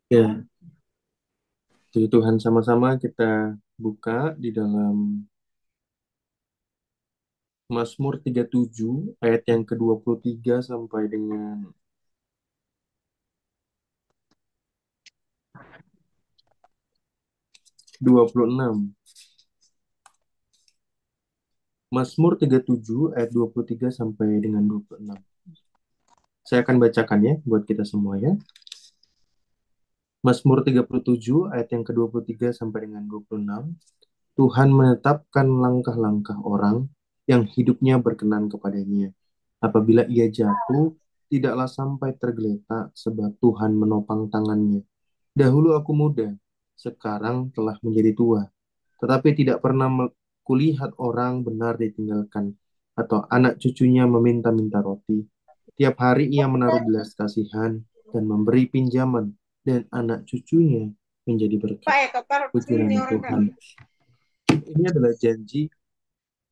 Ya, puji Tuhan sama-sama kita buka di dalam Mazmur 37 ayat yang ke-23 sampai dengan 26. Mazmur 37 ayat 23 sampai dengan 26. Saya akan bacakan ya buat kita semua ya. Mazmur 37 ayat yang ke-23 sampai dengan 26. Tuhan menetapkan langkah-langkah orang yang hidupnya berkenan kepadanya. Apabila ia jatuh, tidaklah sampai tergeletak sebab Tuhan menopang tangannya. Dahulu aku muda, sekarang telah menjadi tua, tetapi tidak pernah kulihat orang benar ditinggalkan, atau anak cucunya meminta-minta roti. Tiap hari ia menaruh belas kasihan dan memberi pinjaman, dan anak cucunya menjadi berkat. Pak Eka, taruh Puji sini nama orang Kak. Tuhan. Ini adalah janji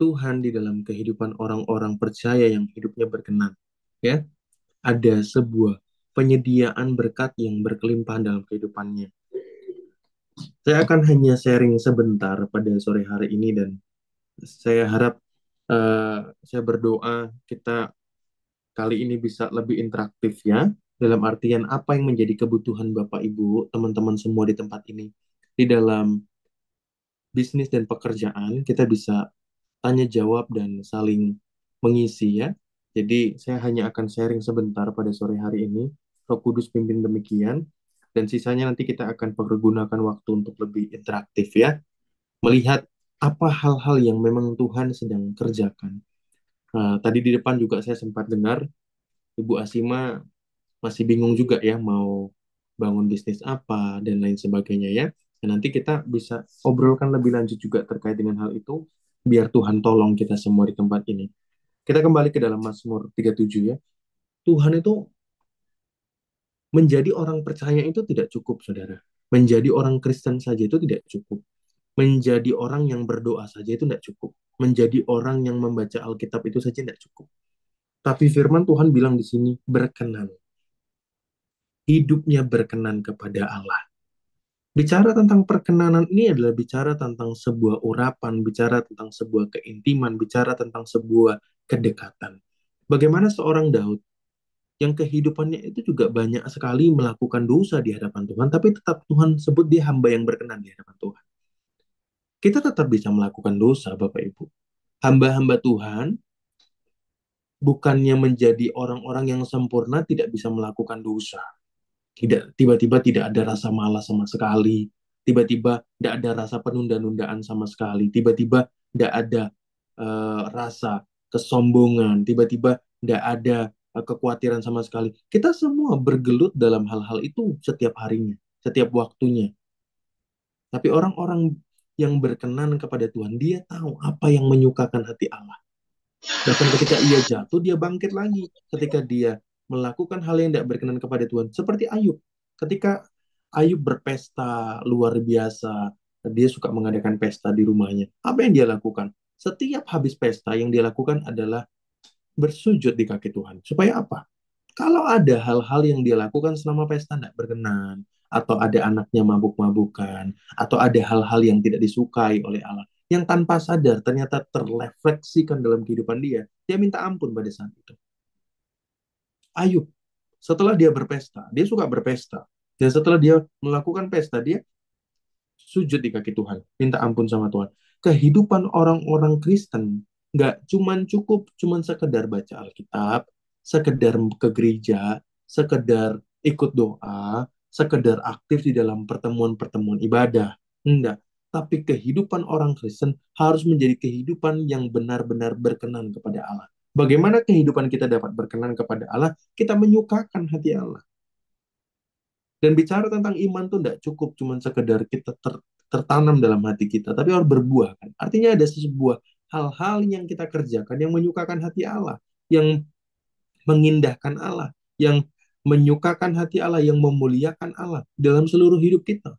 Tuhan di dalam kehidupan orang-orang percaya yang hidupnya berkenan. Ya, ada sebuah penyediaan berkat yang berkelimpahan dalam kehidupannya. Saya akan hanya sharing sebentar pada sore hari ini dan saya harap saya berdoa kita kali ini bisa lebih interaktif ya. Dalam artian apa yang menjadi kebutuhan Bapak Ibu, teman-teman semua di tempat ini. Di dalam bisnis dan pekerjaan, kita bisa tanya jawab dan saling mengisi ya. Jadi saya hanya akan sharing sebentar pada sore hari ini. Roh Kudus pimpin demikian. Dan sisanya nanti kita akan pergunakan waktu untuk lebih interaktif ya. Melihat apa hal-hal yang memang Tuhan sedang kerjakan. Tadi di depan juga saya sempat dengar Ibu Asima masih bingung juga ya mau bangun bisnis apa dan lain sebagainya ya. Dan nanti kita bisa obrolkan lebih lanjut juga terkait dengan hal itu biar Tuhan tolong kita semua di tempat ini. Kita kembali ke dalam Mazmur 37 ya. Tuhan itu menjadi orang percaya itu tidak cukup, Saudara. Menjadi orang Kristen saja itu tidak cukup. Menjadi orang yang berdoa saja itu tidak cukup. Menjadi orang yang membaca Alkitab itu saja tidak cukup. Tapi firman Tuhan bilang di sini berkenan. Hidupnya berkenan kepada Allah. Bicara tentang perkenanan ini adalah bicara tentang sebuah urapan, bicara tentang sebuah keintiman, bicara tentang sebuah kedekatan. Bagaimana seorang Daud yang kehidupannya itu juga banyak sekali melakukan dosa di hadapan Tuhan, tapi tetap Tuhan sebut dia hamba yang berkenan di hadapan Tuhan. Kita tetap bisa melakukan dosa, Bapak Ibu. Hamba-hamba Tuhan bukannya menjadi orang-orang yang sempurna tidak bisa melakukan dosa. Tidak, tiba-tiba tidak ada rasa malas sama sekali, tiba-tiba tidak ada rasa penunda-nundaan sama sekali, tiba-tiba tidak ada rasa kesombongan, tiba-tiba tidak ada kekhawatiran sama sekali. Kita semua bergelut dalam hal-hal itu setiap harinya, setiap waktunya. Tapi orang-orang yang berkenan kepada Tuhan, dia tahu apa yang menyukakan hati Allah. Bahkan ketika ia jatuh, dia bangkit lagi. Ketika dia melakukan hal yang tidak berkenan kepada Tuhan. Seperti Ayub. Ketika Ayub berpesta luar biasa, dia suka mengadakan pesta di rumahnya. Apa yang dia lakukan? Setiap habis pesta, yang dia lakukan adalah bersujud di kaki Tuhan. Supaya apa? Kalau ada hal-hal yang dia lakukan selama pesta tidak berkenan, atau ada anaknya mabuk-mabukan, atau ada hal-hal yang tidak disukai oleh Allah, yang tanpa sadar ternyata terrefleksikan dalam kehidupan dia, dia minta ampun pada saat itu. Ayub, setelah dia berpesta, dia suka berpesta, dan setelah dia melakukan pesta, dia sujud di kaki Tuhan, minta ampun sama Tuhan. Kehidupan orang-orang Kristen nggak cuman cukup cuman sekedar baca Alkitab, sekedar ke gereja, sekedar ikut doa, sekedar aktif di dalam pertemuan-pertemuan ibadah. Enggak. Tapi kehidupan orang Kristen harus menjadi kehidupan yang benar-benar berkenan kepada Allah. Bagaimana kehidupan kita dapat berkenan kepada Allah? Kita menyukakan hati Allah. Dan bicara tentang iman tuh tidak cukup cuma sekedar kita tertanam dalam hati kita, tapi harus berbuah kan. Artinya ada sebuah hal-hal yang kita kerjakan yang menyukakan hati Allah, yang mengindahkan Allah, yang menyukakan hati Allah, yang memuliakan Allah dalam seluruh hidup kita.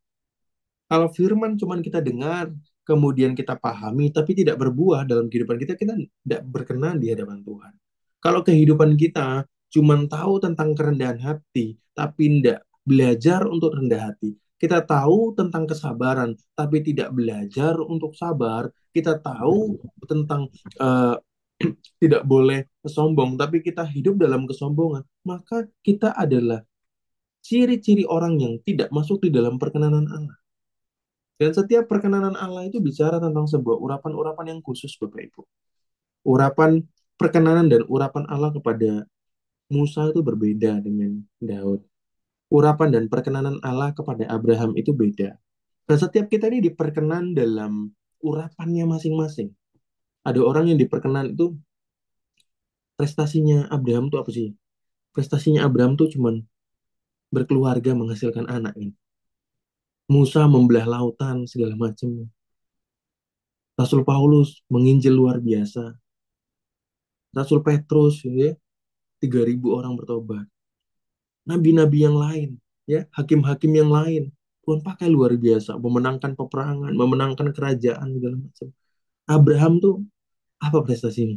Kalau firman cuma kita dengar, kemudian kita pahami, tapi tidak berbuah dalam kehidupan kita, kita tidak berkenan di hadapan Tuhan. Kalau kehidupan kita cuma tahu tentang kerendahan hati, tapi tidak belajar untuk rendah hati. Kita tahu tentang kesabaran, tapi tidak belajar untuk sabar. Kita tahu tentang eh, tidak boleh sombong, tapi kita hidup dalam kesombongan. Maka kita adalah ciri-ciri orang yang tidak masuk di dalam perkenanan Allah. Dan setiap perkenanan Allah itu bicara tentang sebuah urapan-urapan yang khusus, Bapak Ibu. Urapan perkenanan dan urapan Allah kepada Musa itu berbeda dengan Daud. Urapan dan perkenanan Allah kepada Abraham itu beda. Dan setiap kita ini diperkenan dalam urapannya masing-masing. Ada orang yang diperkenan itu prestasinya Abraham itu apa sih? Prestasinya Abraham tuh cuman berkeluarga menghasilkan anak kan. Musa membelah lautan segala macam. Rasul Paulus menginjil luar biasa. Rasul Petrus ya, 3.000 orang bertobat. Nabi-nabi yang lain, ya, hakim-hakim yang lain. Tuhan pakai luar biasa, memenangkan peperangan, memenangkan kerajaan segala macam. Abraham tuh apa prestasinya?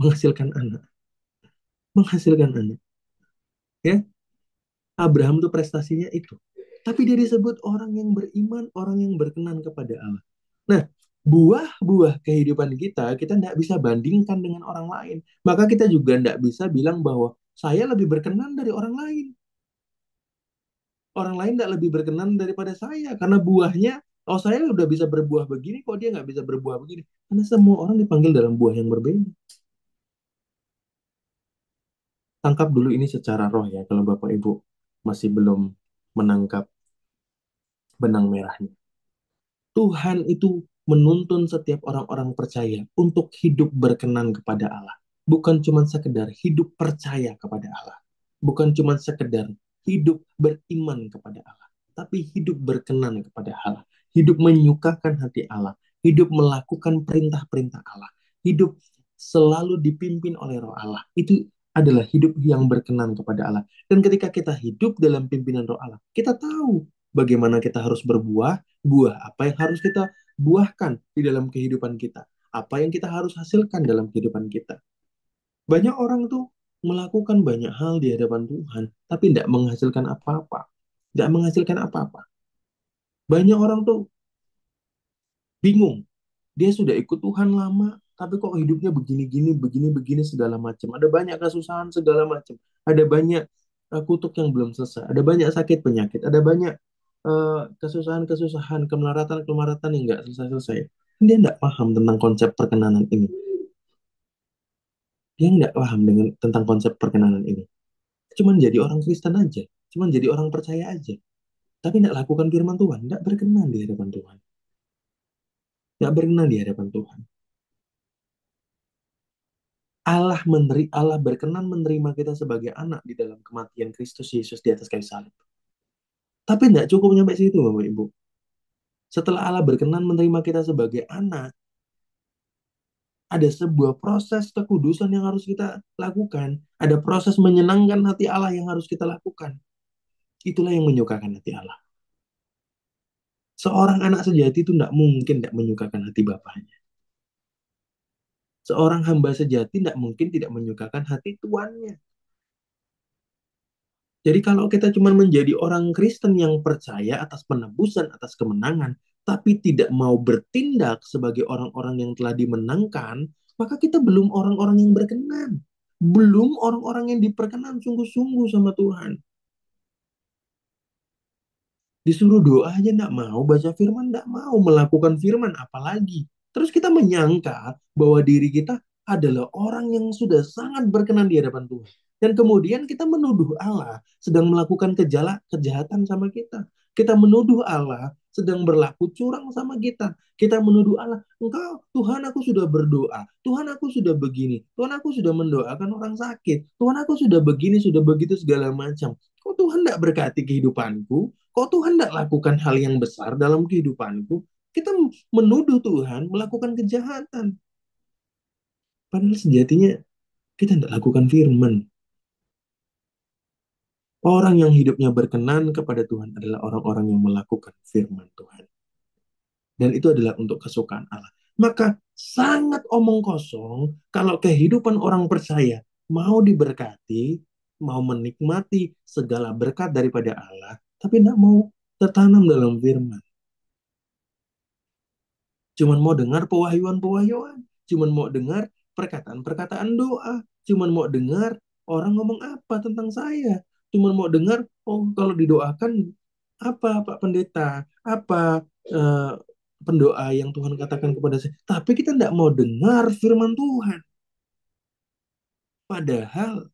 Menghasilkan anak, menghasilkan anak. Ya, Abraham tuh prestasinya itu. Tapi dia disebut orang yang beriman, orang yang berkenan kepada Allah. Nah, buah-buah kehidupan kita tidak bisa bandingkan dengan orang lain. Maka kita juga tidak bisa bilang bahwa saya lebih berkenan dari orang lain. Orang lain tidak lebih berkenan daripada saya. Karena buahnya, oh saya udah bisa berbuah begini, kok dia nggak bisa berbuah begini. Karena semua orang dipanggil dalam buah yang berbeda. Tangkap dulu ini secara roh ya, kalau Bapak Ibu masih belum menangkap benang merahnya. Tuhan itu menuntun setiap orang-orang percaya untuk hidup berkenan kepada Allah. Bukan cuma sekedar hidup percaya kepada Allah. Bukan cuma sekedar hidup beriman kepada Allah. Tapi hidup berkenan kepada Allah. Hidup menyukakan hati Allah. Hidup melakukan perintah-perintah Allah. Hidup selalu dipimpin oleh roh Allah. Itu adalah hidup yang berkenan kepada Allah. Dan ketika kita hidup dalam pimpinan roh Allah, kita tahu bagaimana kita harus berbuah, buah apa yang harus kita buahkan di dalam kehidupan kita, apa yang kita harus hasilkan dalam kehidupan kita. Banyak orang tuh melakukan banyak hal di hadapan Tuhan, tapi tidak menghasilkan apa-apa. Tidak menghasilkan apa-apa. Banyak orang tuh bingung. Dia sudah ikut Tuhan lama, tapi kok hidupnya begini-gini, begini-begini segala macam. Ada banyak kesusahan segala macam. Ada banyak kutuk yang belum selesai. Ada banyak sakit penyakit. Ada banyak kesusahan-kesusahan, kemelaratan-kemelaratan yang nggak selesai-selesai. Dia nggak paham tentang konsep perkenanan ini. Dia nggak paham tentang konsep perkenanan ini. Cuman jadi orang Kristen aja. Cuman jadi orang percaya aja. Tapi nggak lakukan firman Tuhan. Nggak berkenan di hadapan Tuhan. Nggak berkenan di hadapan Tuhan. Allah berkenan menerima kita sebagai anak di dalam kematian Kristus Yesus di atas kayu salib. Tapi tidak cukup sampai situ, Bapak Ibu. Setelah Allah berkenan menerima kita sebagai anak, ada sebuah proses kekudusan yang harus kita lakukan. Ada proses menyenangkan hati Allah yang harus kita lakukan. Itulah yang menyukakan hati Allah. Seorang anak sejati itu tidak mungkin tidak menyukakan hati bapaknya. Seorang hamba sejati tidak mungkin tidak menyukakan hati tuannya. Jadi kalau kita cuma menjadi orang Kristen yang percaya atas penebusan, atas kemenangan, tapi tidak mau bertindak sebagai orang-orang yang telah dimenangkan, maka kita belum orang-orang yang berkenan. Belum orang-orang yang diperkenan sungguh-sungguh sama Tuhan. Disuruh doa aja enggak mau, baca firman enggak mau, melakukan firman apalagi. Terus kita menyangka bahwa diri kita adalah orang yang sudah sangat berkenan di hadapan Tuhan. Dan kemudian kita menuduh Allah sedang melakukan kejahatan sama kita. Kita menuduh Allah sedang berlaku curang sama kita. Kita menuduh Allah, engkau, Tuhan aku sudah berdoa, Tuhan aku sudah begini, Tuhan aku sudah mendoakan orang sakit, Tuhan aku sudah begini, sudah begitu segala macam. Kok Tuhan tidak berkati kehidupanku? Kok Tuhan tidak lakukan hal yang besar dalam kehidupanku? Kita menuduh Tuhan melakukan kejahatan. Padahal sejatinya kita tidak lakukan firman. Orang yang hidupnya berkenan kepada Tuhan adalah orang-orang yang melakukan firman Tuhan. Dan itu adalah untuk kesukaan Allah. Maka sangat omong kosong kalau kehidupan orang percaya mau diberkati, mau menikmati segala berkat daripada Allah, tapi tidak mau tertanam dalam firman. Cuman mau dengar pewahyuan-pewahyuan, cuman mau dengar perkataan-perkataan doa, cuman mau dengar orang ngomong apa tentang saya, cuman mau dengar, oh kalau didoakan apa Pak Pendeta, apa eh, pendoa yang Tuhan katakan kepada saya. Tapi kita tidak mau dengar firman Tuhan. Padahal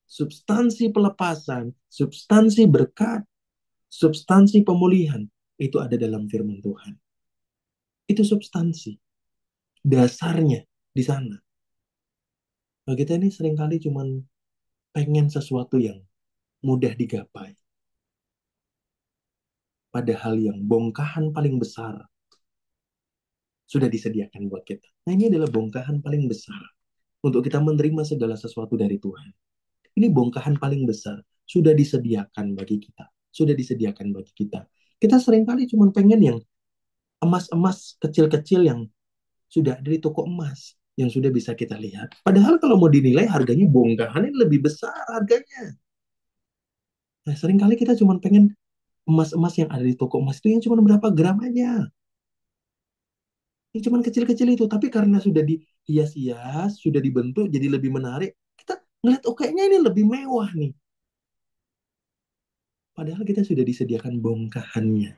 substansi pelepasan, substansi berkat, substansi pemulihan itu ada dalam firman Tuhan. Itu substansi, dasarnya di sana. Nah, kita ini seringkali cuman pengen sesuatu yang mudah digapai. Padahal yang bongkahan paling besar sudah disediakan buat kita. Nah, ini adalah bongkahan paling besar untuk kita menerima segala sesuatu dari Tuhan. Ini bongkahan paling besar sudah disediakan bagi kita. Sudah disediakan bagi kita. Kita seringkali cuma pengen yang emas-emas kecil-kecil yang sudah ada di toko emas yang sudah bisa kita lihat. Padahal kalau mau dinilai harganya bongkahan ini lebih besar harganya. Nah, seringkali kita cuma pengen emas-emas yang ada di toko emas itu yang cuma berapa gram aja. Yang cuma kecil-kecil itu. Tapi karena sudah dihias-hias, sudah dibentuk jadi lebih menarik, kita ngeliat, oh kayaknya ini lebih mewah nih. Padahal kita sudah disediakan bongkahannya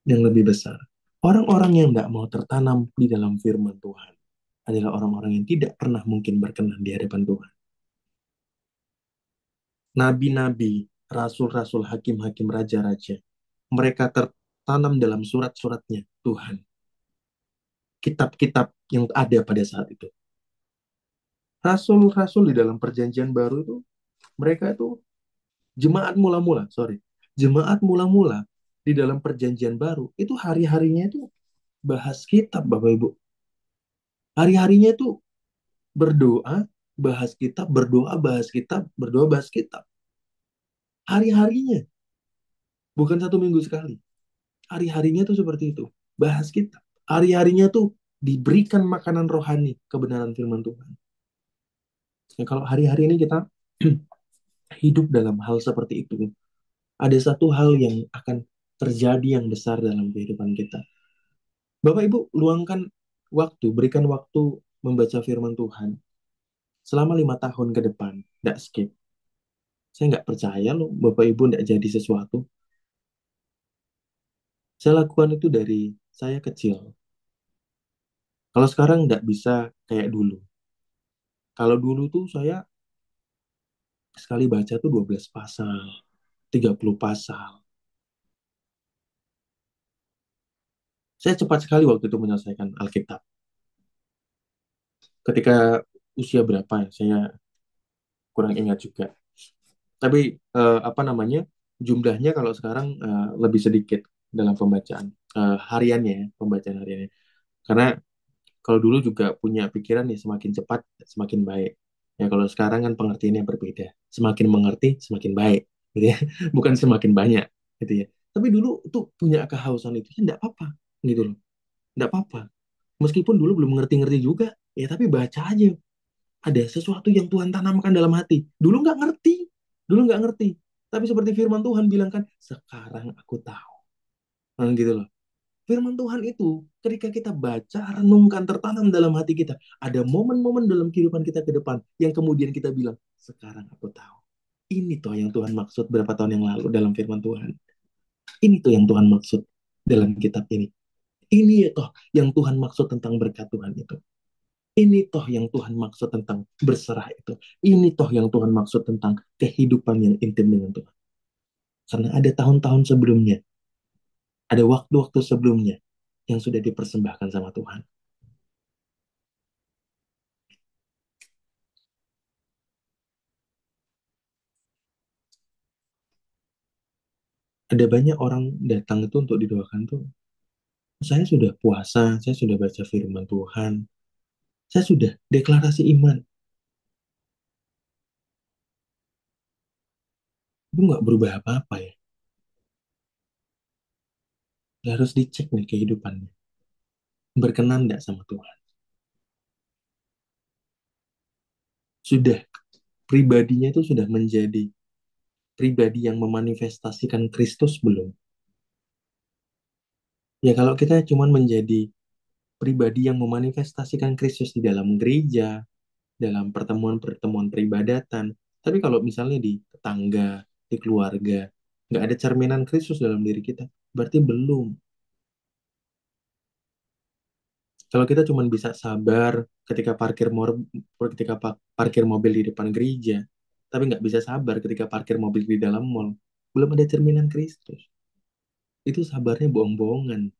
yang lebih besar. Orang-orang yang tidak mau tertanam di dalam firman Tuhan adalah orang-orang yang tidak pernah mungkin berkenan di hadapan Tuhan. Nabi-nabi, rasul-rasul, hakim-hakim, raja-raja, mereka tertanam dalam surat-suratnya Tuhan. Kitab-kitab yang ada pada saat itu. Rasul-rasul di dalam perjanjian baru itu, mereka itu jemaat mula-mula, sorry. Jemaat mula-mula di dalam perjanjian baru, itu hari-harinya itu bahas kitab, Bapak Ibu. Hari-harinya itu berdoa, bahas kitab, berdoa, bahas kitab, berdoa, bahas kitab. Hari-harinya, bukan satu minggu sekali. Hari-harinya tuh seperti itu. Bahas kitab. Hari-harinya tuh diberikan makanan rohani, kebenaran firman Tuhan. Ya, kalau hari-hari ini kita hidup dalam hal seperti itu, ada satu hal yang akan terjadi yang besar dalam kehidupan kita. Bapak Ibu, luangkan waktu, berikan waktu membaca firman Tuhan selama 5 tahun ke depan, tidak skip. Saya nggak percaya loh, Bapak Ibu tidak jadi sesuatu. Saya lakukan itu dari saya kecil. Kalau sekarang nggak bisa kayak dulu. Kalau dulu tuh saya sekali baca tuh 12 pasal, 30 pasal. Saya cepat sekali waktu itu menyelesaikan Alkitab. Ketika usia berapa ya, saya kurang ingat juga. Tapi apa namanya, jumlahnya kalau sekarang lebih sedikit dalam pembacaan hariannya, ya, pembacaan hariannya. Karena kalau dulu juga punya pikiran nih semakin cepat semakin baik. Ya kalau sekarang kan pengertiannya berbeda. Semakin mengerti semakin baik, gitu ya. Bukan semakin banyak, gitu ya. Tapi dulu tuh punya kehausan itu ya enggak apa-apa, gitu loh. Enggak apa-apa. Meskipun dulu belum ngerti-ngerti juga, ya tapi baca aja. Ada sesuatu yang Tuhan tanamkan dalam hati. Dulu nggak ngerti. Tapi seperti firman Tuhan bilang kan, sekarang aku tahu. Nah, gitu loh. Firman Tuhan itu ketika kita baca, renungkan, tertanam dalam hati kita. Ada momen-momen dalam kehidupan kita ke depan yang kemudian kita bilang, sekarang aku tahu. Ini toh yang Tuhan maksud berapa tahun yang lalu dalam firman Tuhan. Ini toh yang Tuhan maksud dalam kitab ini. Ini toh yang Tuhan maksud tentang berkat Tuhan itu. Ini toh yang Tuhan maksud tentang berserah itu. Ini toh yang Tuhan maksud tentang kehidupan yang intim dengan Tuhan. Karena ada tahun-tahun sebelumnya, ada waktu-waktu sebelumnya yang sudah dipersembahkan sama Tuhan. Ada banyak orang datang itu untuk didoakan tuh. Saya sudah puasa, saya sudah baca firman Tuhan, saya sudah deklarasi iman. Itu nggak berubah apa-apa ya. Harus dicek nih kehidupannya. Berkenan nggak sama Tuhan? Sudah, pribadinya itu sudah menjadi pribadi yang memanifestasikan Kristus belum? Ya kalau kita cuma menjadi pribadi yang memanifestasikan Kristus di dalam gereja, dalam pertemuan-pertemuan peribadatan, tapi kalau misalnya di tetangga, di keluarga, nggak ada cerminan Kristus dalam diri kita, berarti belum. Kalau kita cuma bisa sabar ketika parkir mobil di depan gereja, tapi nggak bisa sabar ketika parkir mobil di dalam mall, belum ada cerminan Kristus. Itu sabarnya bohong-bohongan.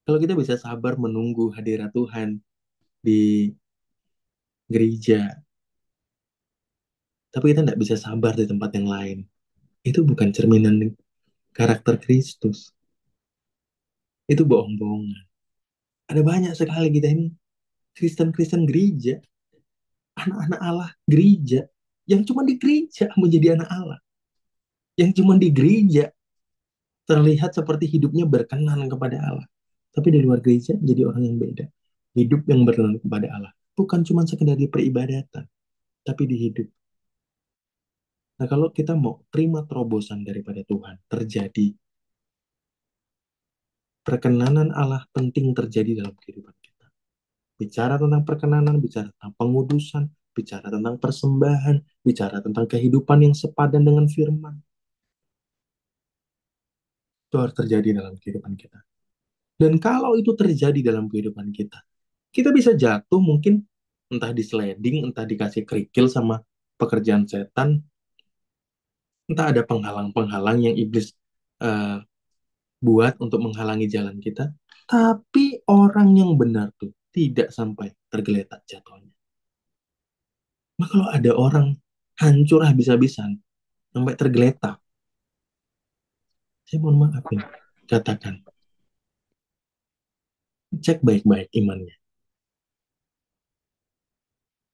Kalau kita bisa sabar menunggu hadirat Tuhan di gereja, tapi kita nggak bisa sabar di tempat yang lain, itu bukan cerminan karakter Kristus. Itu bohong-bohongan. Ada banyak sekali kita ini Kristen-Kristen gereja, anak-anak Allah gereja, yang cuma di gereja menjadi anak Allah, yang cuma di gereja terlihat seperti hidupnya berkenan kepada Allah. Tapi di luar gereja jadi orang yang beda. Hidup yang berkenan kepada Allah. Bukan cuma sekedar di peribadatan, tapi di hidup. Nah, kalau kita mau terima terobosan daripada Tuhan, terjadi perkenanan Allah penting terjadi dalam kehidupan kita. Bicara tentang perkenanan, bicara tentang pengudusan, bicara tentang persembahan, bicara tentang kehidupan yang sepadan dengan firman. Itu harus terjadi dalam kehidupan kita. Dan kalau itu terjadi dalam kehidupan kita bisa jatuh mungkin entah di sliding, entah dikasih kerikil sama pekerjaan setan, entah ada penghalang-penghalang yang iblis eh, buat untuk menghalangi jalan kita. Tapi orang yang benar tuh tidak sampai tergeletak jatuhnya. Nah, kalau ada orang hancur habis-habisan sampai tergeletak, saya mohon maaf nih, katakan, cek baik-baik imannya.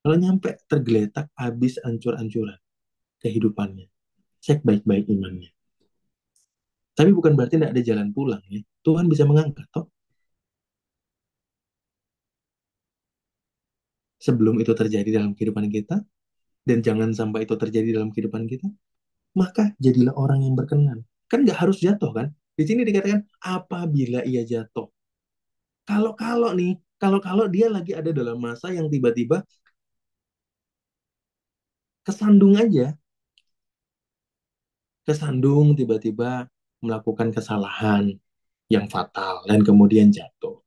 Kalau nyampe tergeletak habis ancur-ancuran kehidupannya, cek baik-baik imannya. Tapi bukan berarti tidak ada jalan pulang ya. Tuhan bisa mengangkat toh. Sebelum itu terjadi dalam kehidupan kita, dan jangan sampai itu terjadi dalam kehidupan kita, maka jadilah orang yang berkenan. Kan nggak harus jatuh kan? Di sini dikatakan apabila ia jatuh. Kalau-kalau nih, kalau-kalau dia lagi ada dalam masa yang tiba-tiba kesandung aja, kesandung tiba-tiba melakukan kesalahan yang fatal dan kemudian jatuh.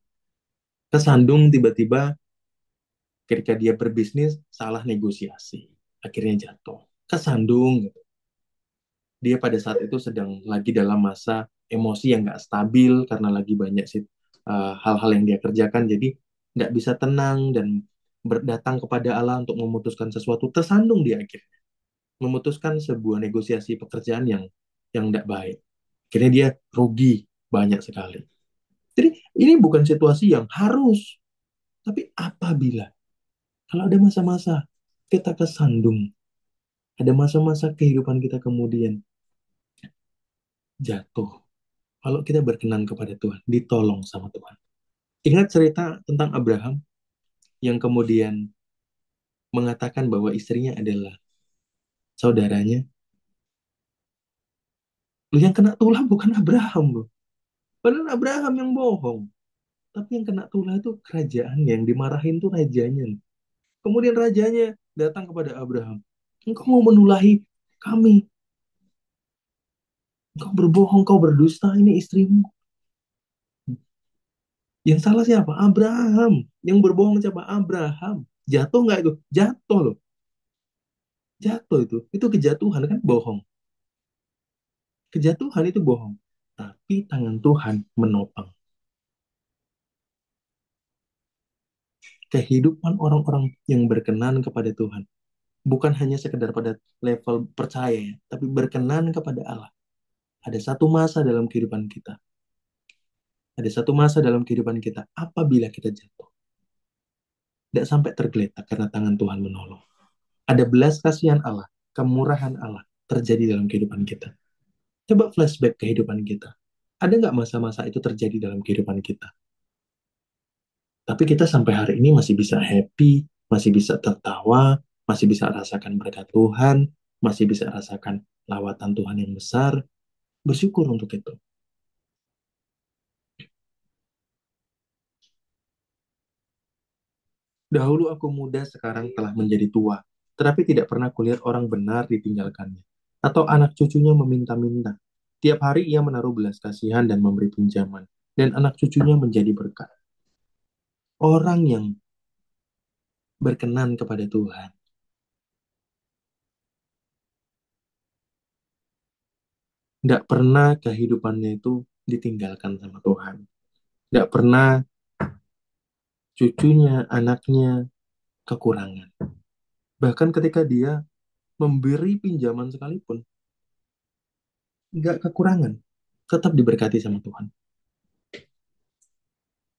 Kesandung tiba-tiba ketika dia berbisnis salah negosiasi, akhirnya jatuh. Kesandung gitu. Dia pada saat itu sedang lagi dalam masa emosi yang nggak stabil karena lagi banyak sih hal-hal yang dia kerjakan, jadi nggak bisa tenang dan berdatang kepada Allah untuk memutuskan sesuatu, tersandung dia akhirnya memutuskan sebuah negosiasi pekerjaan yang nggak baik, akhirnya dia rugi banyak sekali. Jadi ini bukan situasi yang harus, tapi apabila kalau ada masa-masa kita kesandung, ada masa-masa kehidupan kita kemudian jatuh, kalau kita berkenan kepada Tuhan, ditolong sama Tuhan. Ingat cerita tentang Abraham yang kemudian mengatakan bahwa istrinya adalah saudaranya. Loh, yang kena tulah bukan Abraham loh. Padahal Abraham yang bohong. Tapi yang kena tulah itu kerajaannya, yang dimarahin tuh rajanya. Kemudian rajanya datang kepada Abraham. Engkau mau menulahi kami. Engkau berbohong, kau berdusta, ini istrimu. Yang salah siapa? Abraham. Yang berbohong siapa? Abraham. Jatuh nggak itu? Jatuh loh. Jatuh itu. Itu kejatuhan kan bohong. Kejatuhan itu bohong. Tapi tangan Tuhan menopang. Kehidupan orang-orang yang berkenan kepada Tuhan. Bukan hanya sekedar pada level percaya, ya, tapi berkenan kepada Allah. Ada satu masa dalam kehidupan kita. Ada satu masa dalam kehidupan kita apabila kita jatuh. Tidak sampai tergeletak karena tangan Tuhan menolong. Ada belas kasihan Allah, kemurahan Allah terjadi dalam kehidupan kita. Coba flashback kehidupan kita. Ada nggak masa-masa itu terjadi dalam kehidupan kita? Tapi kita sampai hari ini masih bisa happy, masih bisa tertawa, masih bisa rasakan berkat Tuhan, masih bisa rasakan lawatan Tuhan yang besar, bersyukur untuk itu. Dahulu aku muda, sekarang telah menjadi tua, tetapi tidak pernah kulihat orang benar ditinggalkannya, atau anak cucunya meminta-minta. Tiap hari ia menaruh belas kasihan dan memberi pinjaman, dan anak cucunya menjadi berkat. Orang yang berkenan kepada Tuhan, tidak pernah kehidupannya itu ditinggalkan sama Tuhan. Tidak pernah cucunya, anaknya kekurangan. Bahkan ketika dia memberi pinjaman sekalipun, nggak kekurangan. Tetap diberkati sama Tuhan.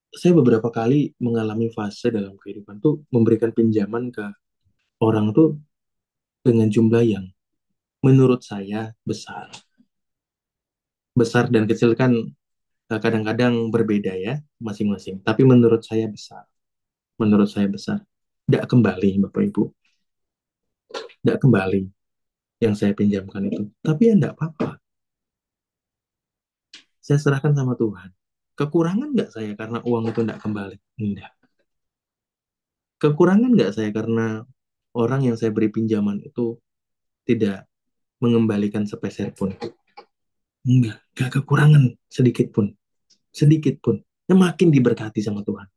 Saya beberapa kali mengalami fase dalam kehidupan tuh memberikan pinjaman ke orang tuh dengan jumlah yang menurut saya besar. Besar dan kecil kan kadang-kadang berbeda ya masing-masing. Tapi menurut saya besar. Menurut saya besar. Tidak kembali Bapak Ibu. Tidak kembali yang saya pinjamkan itu. Tapi ya tidak apa-apa. Saya serahkan sama Tuhan. Kekurangan nggak saya karena uang itu tidak kembali? Tidak. Kekurangan nggak saya karena orang yang saya beri pinjaman itu tidak mengembalikan sepeser pun? Enggak kekurangan sedikit pun. Sedikit pun. Ya, makin diberkati sama Tuhan.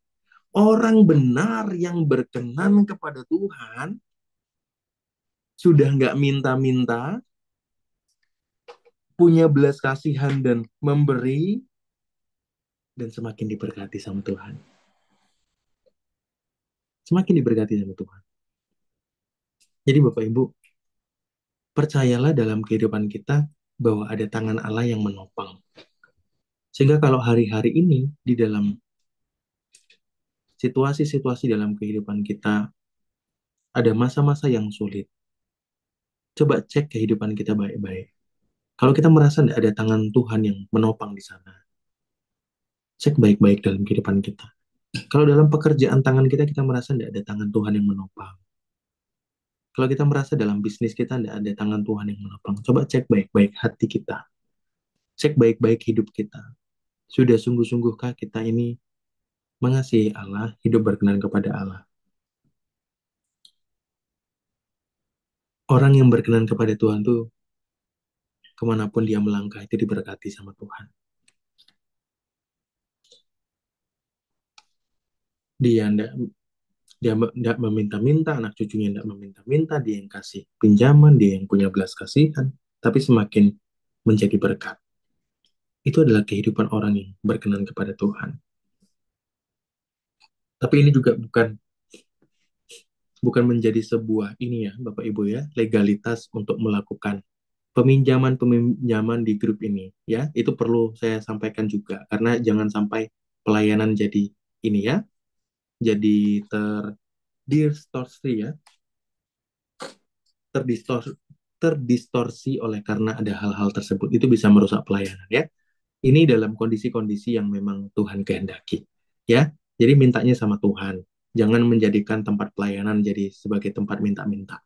Orang benar yang berkenan kepada Tuhan sudah nggak minta-minta, punya belas kasihan dan memberi, dan semakin diberkati sama Tuhan. Semakin diberkati sama Tuhan. Jadi Bapak Ibu, percayalah dalam kehidupan kita bahwa ada tangan Allah yang menopang. Sehingga kalau hari-hari ini di dalam situasi-situasi dalam kehidupan kita ada masa-masa yang sulit, coba cek kehidupan kita baik-baik. Kalau kita merasa tidak ada tangan Tuhan yang menopang di sana, cek baik-baik dalam kehidupan kita. Kalau dalam pekerjaan tangan kita, kita merasa tidak ada tangan Tuhan yang menopang. Kalau kita merasa dalam bisnis kita tidak ada tangan Tuhan yang menopang, coba cek baik-baik hati kita. Cek baik-baik hidup kita. Sudah sungguh-sungguhkah kita ini mengasihi Allah, hidup berkenan kepada Allah? Orang yang berkenan kepada Tuhan tuh, kemanapun dia melangkah itu diberkati sama Tuhan. Dia tidak meminta-minta, anak cucunya tidak meminta-minta, dia yang kasih pinjaman, dia yang punya belas kasihan, tapi semakin menjadi berkat. Itu adalah kehidupan orang yang berkenan kepada Tuhan. Tapi ini juga bukan menjadi sebuah ini ya, Bapak Ibu ya, legalitas untuk melakukan peminjaman-peminjaman di grup ini ya. Itu perlu saya sampaikan juga karena jangan sampai pelayanan jadi ini ya, jadi terdistorsi ya, terdistorsi terdistorsi oleh karena ada hal-hal tersebut. Itu bisa merusak pelayanan ya. Ini dalam kondisi-kondisi yang memang Tuhan kehendaki. Ya, jadi mintanya sama Tuhan. Jangan menjadikan tempat pelayanan jadi sebagai tempat minta-minta.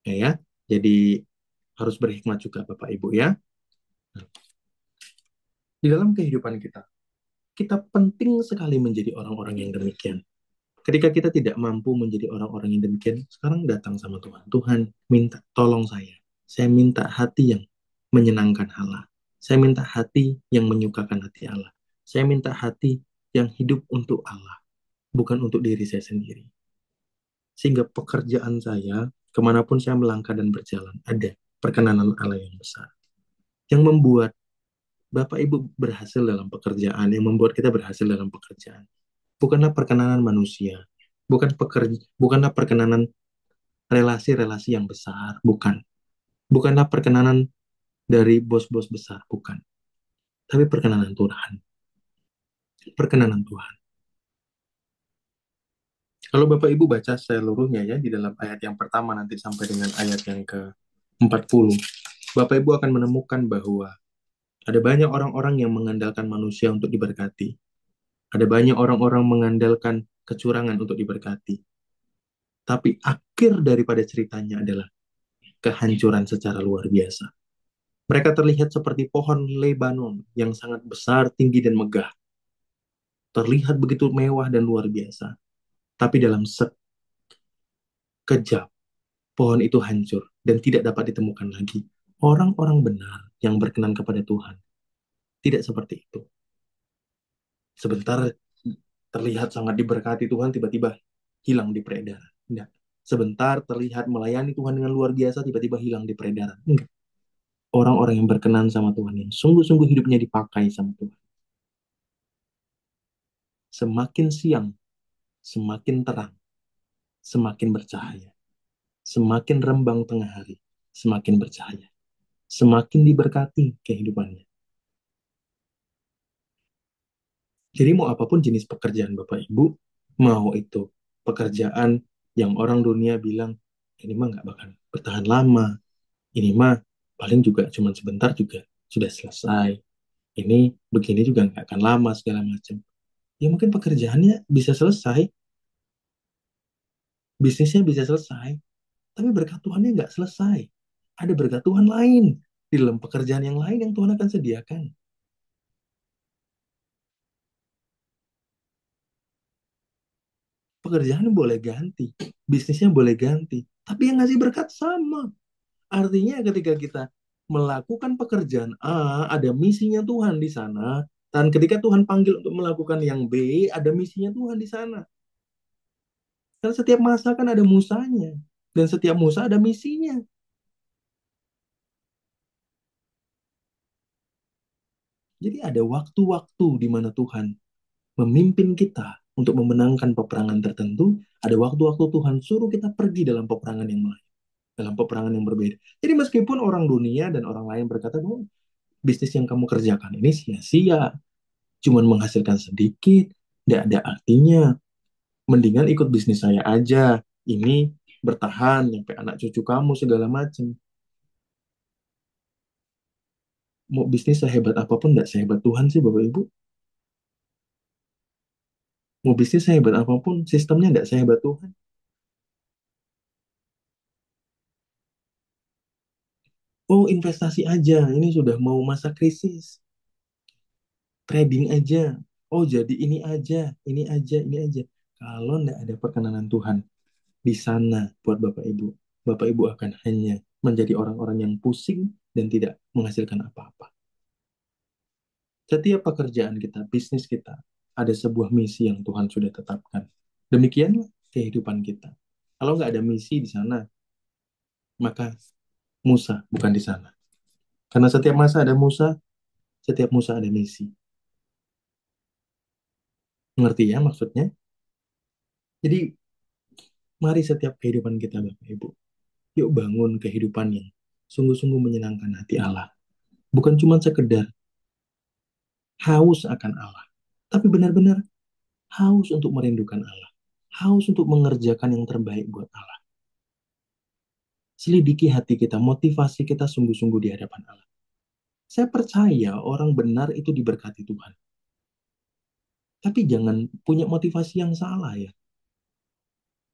Ya, jadi harus berhikmat juga Bapak Ibu ya. Di dalam kehidupan kita, kita penting sekali menjadi orang-orang yang demikian. Ketika kita tidak mampu menjadi orang-orang yang demikian, sekarang datang sama Tuhan. Tuhan, minta tolong saya. Saya minta hati yang menyenangkan Allah. Saya minta hati yang menyukakan hati Allah. Saya minta hati yang hidup untuk Allah, bukan untuk diri saya sendiri. Sehingga pekerjaan saya, kemanapun saya melangkah dan berjalan, ada perkenanan Allah yang besar. Yang membuat Bapak Ibu berhasil dalam pekerjaan, yang membuat kita berhasil dalam pekerjaan. Bukanlah perkenanan manusia, bukanlah perkenanan relasi-relasi yang besar, bukan. Bukanlah perkenanan dari bos-bos besar, bukan. Tapi perkenanan Tuhan. Perkenanan Tuhan. Kalau Bapak Ibu baca seluruhnya ya, di dalam ayat yang pertama nanti sampai dengan ayat yang ke-40, Bapak Ibu akan menemukan bahwa ada banyak orang-orang yang mengandalkan manusia untuk diberkati. Ada banyak orang-orang mengandalkan kecurangan untuk diberkati. Tapi akhir daripada ceritanya adalah kehancuran secara luar biasa. Mereka terlihat seperti pohon Lebanon yang sangat besar, tinggi, dan megah. Terlihat begitu mewah dan luar biasa. Tapi dalam sekejap, pohon itu hancur dan tidak dapat ditemukan lagi. Orang-orang benar yang berkenan kepada Tuhan tidak seperti itu. Sebentar terlihat sangat diberkati Tuhan, tiba-tiba hilang di peredaran. Enggak. Sebentar terlihat melayani Tuhan dengan luar biasa, tiba-tiba hilang di peredaran. Enggak. Orang-orang yang berkenan sama Tuhan, yang sungguh-sungguh hidupnya dipakai sama Tuhan. Semakin siang, semakin terang, semakin bercahaya. Semakin rembang tengah hari, semakin bercahaya. Semakin diberkati kehidupannya. Jadi mau apapun jenis pekerjaan Bapak Ibu, mau itu pekerjaan yang orang dunia bilang, ini mah nggak bakal bertahan lama, ini mah paling juga cuma sebentar juga sudah selesai, ini begini juga nggak akan lama segala macam. Ya mungkin pekerjaannya bisa selesai, bisnisnya bisa selesai, tapi berkat Tuhannya nggak selesai. Ada berkat Tuhan lain di dalam pekerjaan yang lain yang Tuhan akan sediakan. Pekerjaan boleh ganti, bisnisnya boleh ganti, tapi yang ngasih berkat sama. Artinya ketika kita melakukan pekerjaan A, ada misinya Tuhan di sana, dan ketika Tuhan panggil untuk melakukan yang B, ada misinya Tuhan di sana. Dan setiap masa kan ada musanya, dan setiap musa ada misinya. Jadi ada waktu-waktu di mana Tuhan memimpin kita untuk memenangkan peperangan tertentu, ada waktu-waktu Tuhan suruh kita pergi dalam peperangan yang lain, dalam peperangan yang berbeda. Jadi meskipun orang dunia dan orang lain berkata bahwa bisnis yang kamu kerjakan ini sia-sia, cuman menghasilkan sedikit, tidak ada artinya. Mendingan ikut bisnis saya aja. Ini bertahan sampai anak cucu kamu segala macam. Mau bisnis sehebat apapun tidak sehebat Tuhan sih Bapak Ibu. Mau bisnis sehebat apapun sistemnya tidak sehebat Tuhan. Oh investasi aja, ini sudah mau masa krisis. Trading aja. Oh jadi ini aja, ini aja, ini aja. Kalau tidak ada perkenanan Tuhan di sana buat Bapak Ibu, Bapak Ibu akan hanya menjadi orang-orang yang pusing dan tidak menghasilkan apa-apa. Setiap pekerjaan kita, bisnis kita, ada sebuah misi yang Tuhan sudah tetapkan. Demikianlah kehidupan kita. Kalau nggak ada misi di sana, maka Musa bukan di sana. Karena setiap masa ada Musa, setiap Musa ada misi. Mengerti ya maksudnya? Jadi, mari setiap kehidupan kita, Bapak Ibu, yuk bangun kehidupan yang sungguh-sungguh menyenangkan hati Allah. Bukan cuma sekedar haus akan Allah, tapi benar-benar haus untuk merindukan Allah. Haus untuk mengerjakan yang terbaik buat Allah. Selidiki hati kita, motivasi kita sungguh-sungguh di hadapan Allah. Saya percaya orang benar itu diberkati Tuhan. Tapi jangan punya motivasi yang salah ya.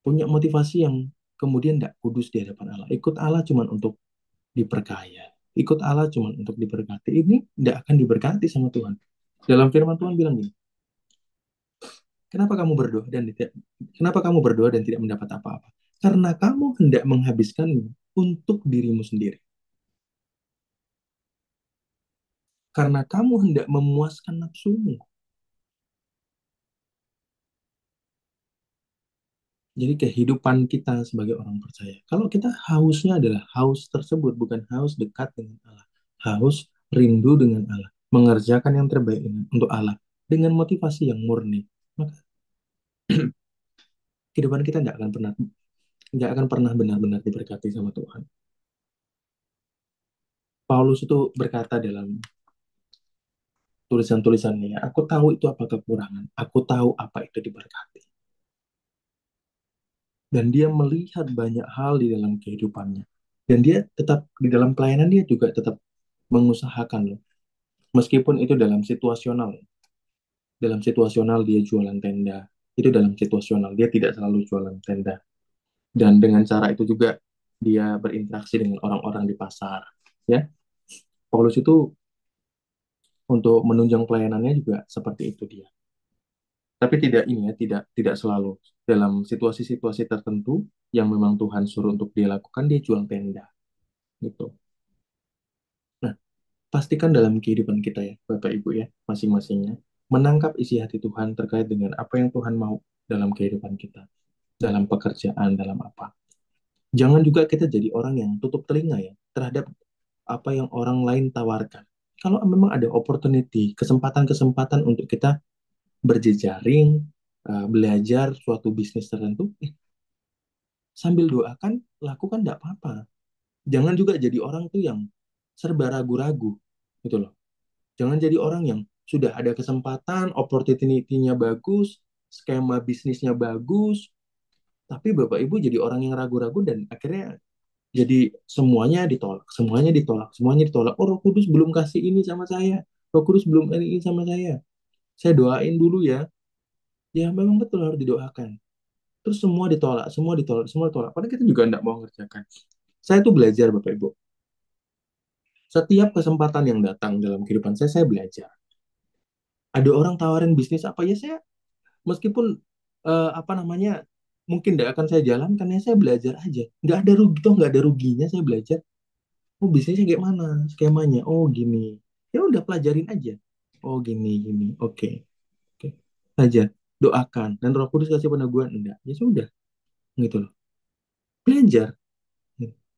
Punya motivasi yang kemudian tidak kudus di hadapan Allah. Ikut Allah cuma untuk diperkaya. Ikut Allah cuma untuk diberkati. Ini tidak akan diberkati sama Tuhan. Dalam firman Tuhan bilang gini, kenapa kamu berdoa dan tidak kenapa kamu berdoa dan tidak mendapat apa-apa? Karena kamu hendak menghabiskannya untuk dirimu sendiri. Karena kamu hendak memuaskan nafsumu. Jadi kehidupan kita sebagai orang percaya. Kalau kita hausnya adalah haus tersebut, bukan haus dekat dengan Allah. Haus rindu dengan Allah. Mengerjakan yang terbaik untuk Allah. Dengan motivasi yang murni. Maka kehidupan kita nggak akan pernah benar-benar diberkati sama Tuhan. Paulus itu berkata dalam tulisan-tulisannya, aku tahu itu apa kekurangan. Aku tahu apa itu diberkati. Dan dia melihat banyak hal di dalam kehidupannya. Dan dia tetap di dalam pelayanan dia juga tetap mengusahakan loh. Meskipun itu dalam situasional. Dalam situasional dia jualan tenda. Itu dalam situasional dia tidak selalu jualan tenda. Dan dengan cara itu juga dia berinteraksi dengan orang-orang di pasar. Ya, Paulus itu untuk menunjang pelayanannya juga seperti itu dia. Tapi tidak ini ya, tidak tidak selalu. Dalam situasi-situasi tertentu yang memang Tuhan suruh untuk dia lakukan, dia jual tenda gitu. Nah, pastikan dalam kehidupan kita ya, Bapak Ibu ya, masing-masingnya menangkap isi hati Tuhan terkait dengan apa yang Tuhan mau dalam kehidupan kita, dalam pekerjaan, dalam apa. Jangan juga kita jadi orang yang tutup telinga ya terhadap apa yang orang lain tawarkan. Kalau memang ada opportunity, kesempatan-kesempatan untuk kita berjejaring, belajar suatu bisnis tertentu, sambil doakan, lakukan tidak apa-apa. Jangan juga jadi orang tuh yang serba ragu-ragu, gitu loh. Jangan jadi orang yang sudah ada kesempatan, opportunity-nya bagus, skema bisnisnya bagus, tapi Bapak Ibu jadi orang yang ragu-ragu dan akhirnya jadi semuanya ditolak, semuanya ditolak. Oh, Roh Kudus belum kasih ini sama saya, Roh Kudus belum ini sama saya. Saya doain dulu ya. Ya memang betul harus didoakan. Terus semua ditolak, semua ditolak, semua ditolak. Padahal kita juga tidak mau mengerjakan. Saya tuh belajar Bapak Ibu. Setiap kesempatan yang datang dalam kehidupan saya belajar. Ada orang tawarin bisnis apa ya saya, meskipun apa namanya, mungkin tidak akan saya jalankan ya saya belajar aja. Nggak ada rugi toh, nggak ada ruginya saya belajar. Oh bisnisnya kayak mana, skemanya? Oh gini. Ya udah pelajarin aja. Oh gini gini. Oke oke. Aja doakan dan Roh Kudus kasih peneguhan enggak. Ya sudah gitu loh. Belajar.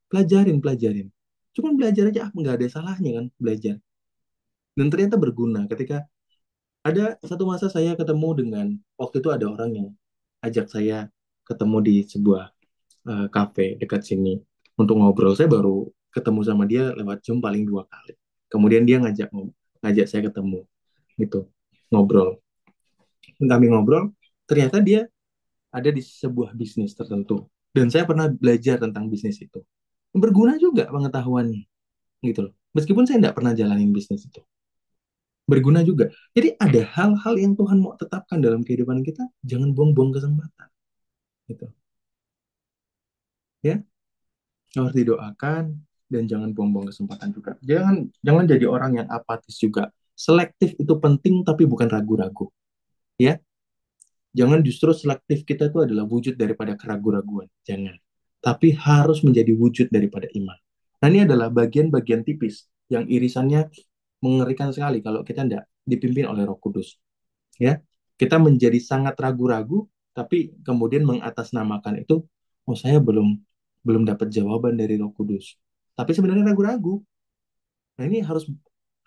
Pelajarin, pelajarin. Cuman belajar aja, nggak ada salahnya kan belajar. Dan ternyata berguna ketika ada satu masa saya ketemu dengan, waktu itu ada orang yang ajak saya ketemu di sebuah kafe dekat sini untuk ngobrol. Saya baru ketemu sama dia lewat Zoom paling 2 kali. Kemudian dia ngajak saya ketemu gitu, ngobrol. Kami ngobrol, ternyata dia ada di sebuah bisnis tertentu. Dan saya pernah belajar tentang bisnis itu. Berguna juga pengetahuannya gitu loh. Meskipun saya tidak pernah jalanin bisnis itu. Berguna juga. Jadi ada hal-hal yang Tuhan mau tetapkan dalam kehidupan kita, jangan buang-buang kesempatan gitu. Ya, harus didoakan dan jangan buang-buang kesempatan juga. Jangan jangan jadi orang yang apatis juga. Selektif itu penting tapi bukan ragu-ragu, ya. Jangan justru selektif kita itu adalah wujud daripada keraguan-raguan. Jangan. Tapi harus menjadi wujud daripada iman. Nah, ini adalah bagian-bagian tipis yang irisannya mengerikan sekali kalau kita tidak dipimpin oleh Roh Kudus. Ya, kita menjadi sangat ragu-ragu, tapi kemudian mengatasnamakan itu, oh saya belum belum dapat jawaban dari Roh Kudus. Tapi sebenarnya ragu-ragu. Nah, ini harus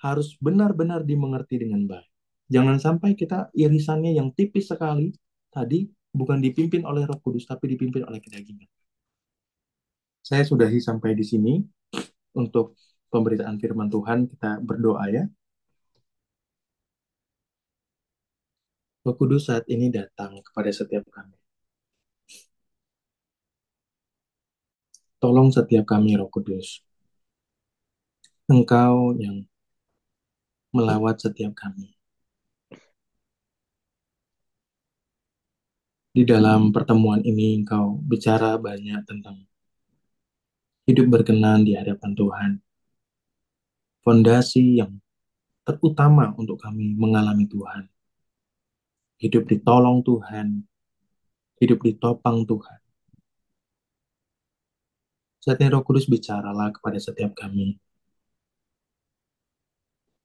harus benar-benar dimengerti dengan baik. Jangan sampai kita irisannya yang tipis sekali tadi bukan dipimpin oleh Roh Kudus, tapi dipimpin oleh kedagingan. Saya sudahi sampai di sini untuk pemberitaan firman Tuhan. Kita berdoa ya. Roh Kudus saat ini datang kepada setiap kami. Tolong setiap kami, Roh Kudus. Engkau yang melawat setiap kami. Di dalam pertemuan ini, Engkau bicara banyak tentang hidup berkenan di hadapan Tuhan. Fondasi yang terutama untuk kami mengalami Tuhan. Hidup ditolong Tuhan, hidup ditopang Tuhan. Saatnya Roh Kudus bicaralah kepada setiap kami.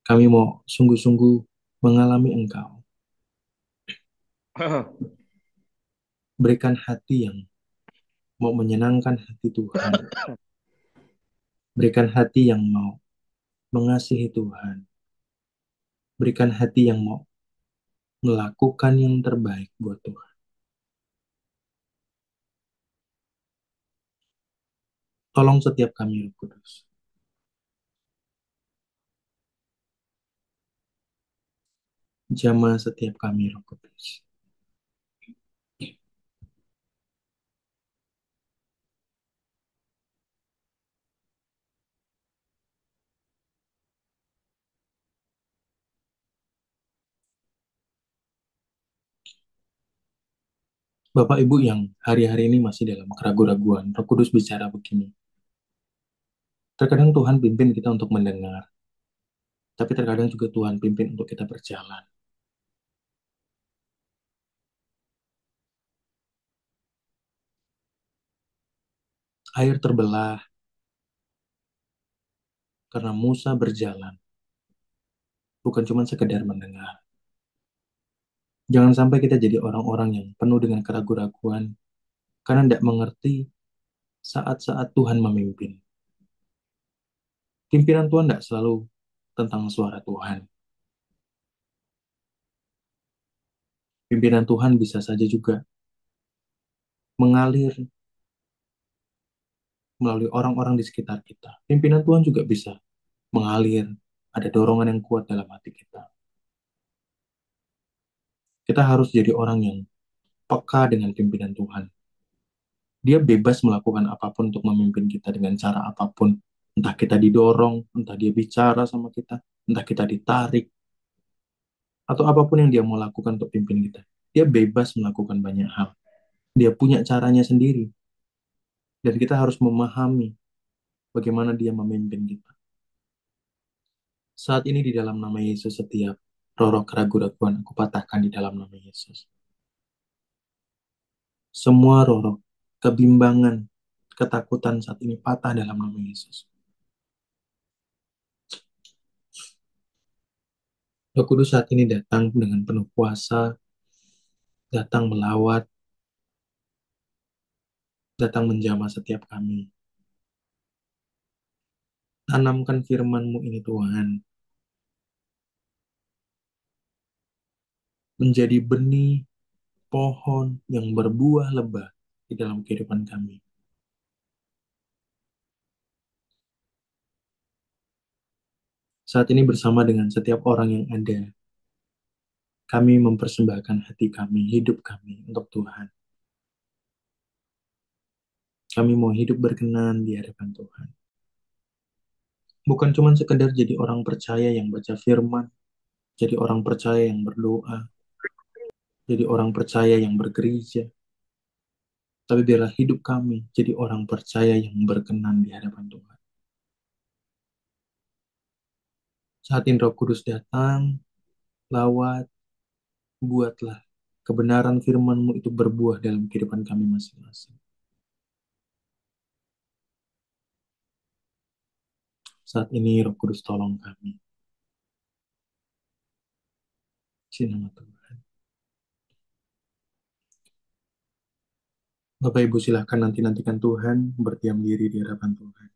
Kami mau sungguh-sungguh mengalami Engkau. Berikan hati yang mau menyenangkan hati Tuhan. Berikan hati yang mau mengasihi Tuhan. Berikan hati yang mau melakukan yang terbaik buat Tuhan. Tolong setiap kami, Roh Kudus. Jamah setiap kami, Roh Kudus. Bapak Ibu yang hari-hari ini masih dalam keraguan-raguan, Roh Kudus bicara begini. Terkadang Tuhan pimpin kita untuk mendengar, tapi terkadang juga Tuhan pimpin untuk kita berjalan. Air terbelah karena Musa berjalan, bukan cuma sekedar mendengar. Jangan sampai kita jadi orang-orang yang penuh dengan keraguan-raguan karena tidak mengerti saat-saat Tuhan memimpin. Pimpinan Tuhan tidak selalu tentang suara Tuhan. Pimpinan Tuhan bisa saja juga mengalir melalui orang-orang di sekitar kita. Pimpinan Tuhan juga bisa mengalir, ada dorongan yang kuat dalam hati kita. Kita harus jadi orang yang peka dengan pimpinan Tuhan. Dia bebas melakukan apapun untuk memimpin kita dengan cara apapun. Entah kita didorong, entah dia bicara sama kita, entah kita ditarik, atau apapun yang dia mau lakukan untuk pimpin kita. Dia bebas melakukan banyak hal. Dia punya caranya sendiri. Dan kita harus memahami bagaimana dia memimpin kita. Saat ini di dalam nama Yesus, setiap roh-roh keraguan-raguan aku patahkan di dalam nama Yesus. Semua roh-roh kebimbangan, ketakutan saat ini patah dalam nama Yesus. Roh Kudus saat ini datang dengan penuh kuasa, datang melawat, datang menjamah setiap kami. Tanamkan firman-Mu ini Tuhan, menjadi benih pohon yang berbuah lebat di dalam kehidupan kami. Saat ini bersama dengan setiap orang yang ada, kami mempersembahkan hati kami, hidup kami untuk Tuhan. Kami mau hidup berkenan di hadapan Tuhan. Bukan cuma sekedar jadi orang percaya yang baca firman, jadi orang percaya yang berdoa, jadi orang percaya yang bergereja, tapi biarlah hidup kami jadi orang percaya yang berkenan di hadapan Tuhan. Saat ini Roh Kudus datang, lawat, buatlah kebenaran firman-Mu itu berbuah dalam kehidupan kami masing-masing. Saat ini Roh Kudus tolong kami. Di nama Tuhan. Bapak Ibu silahkan nanti-nantikan Tuhan, berdiam diri di hadapan Tuhan.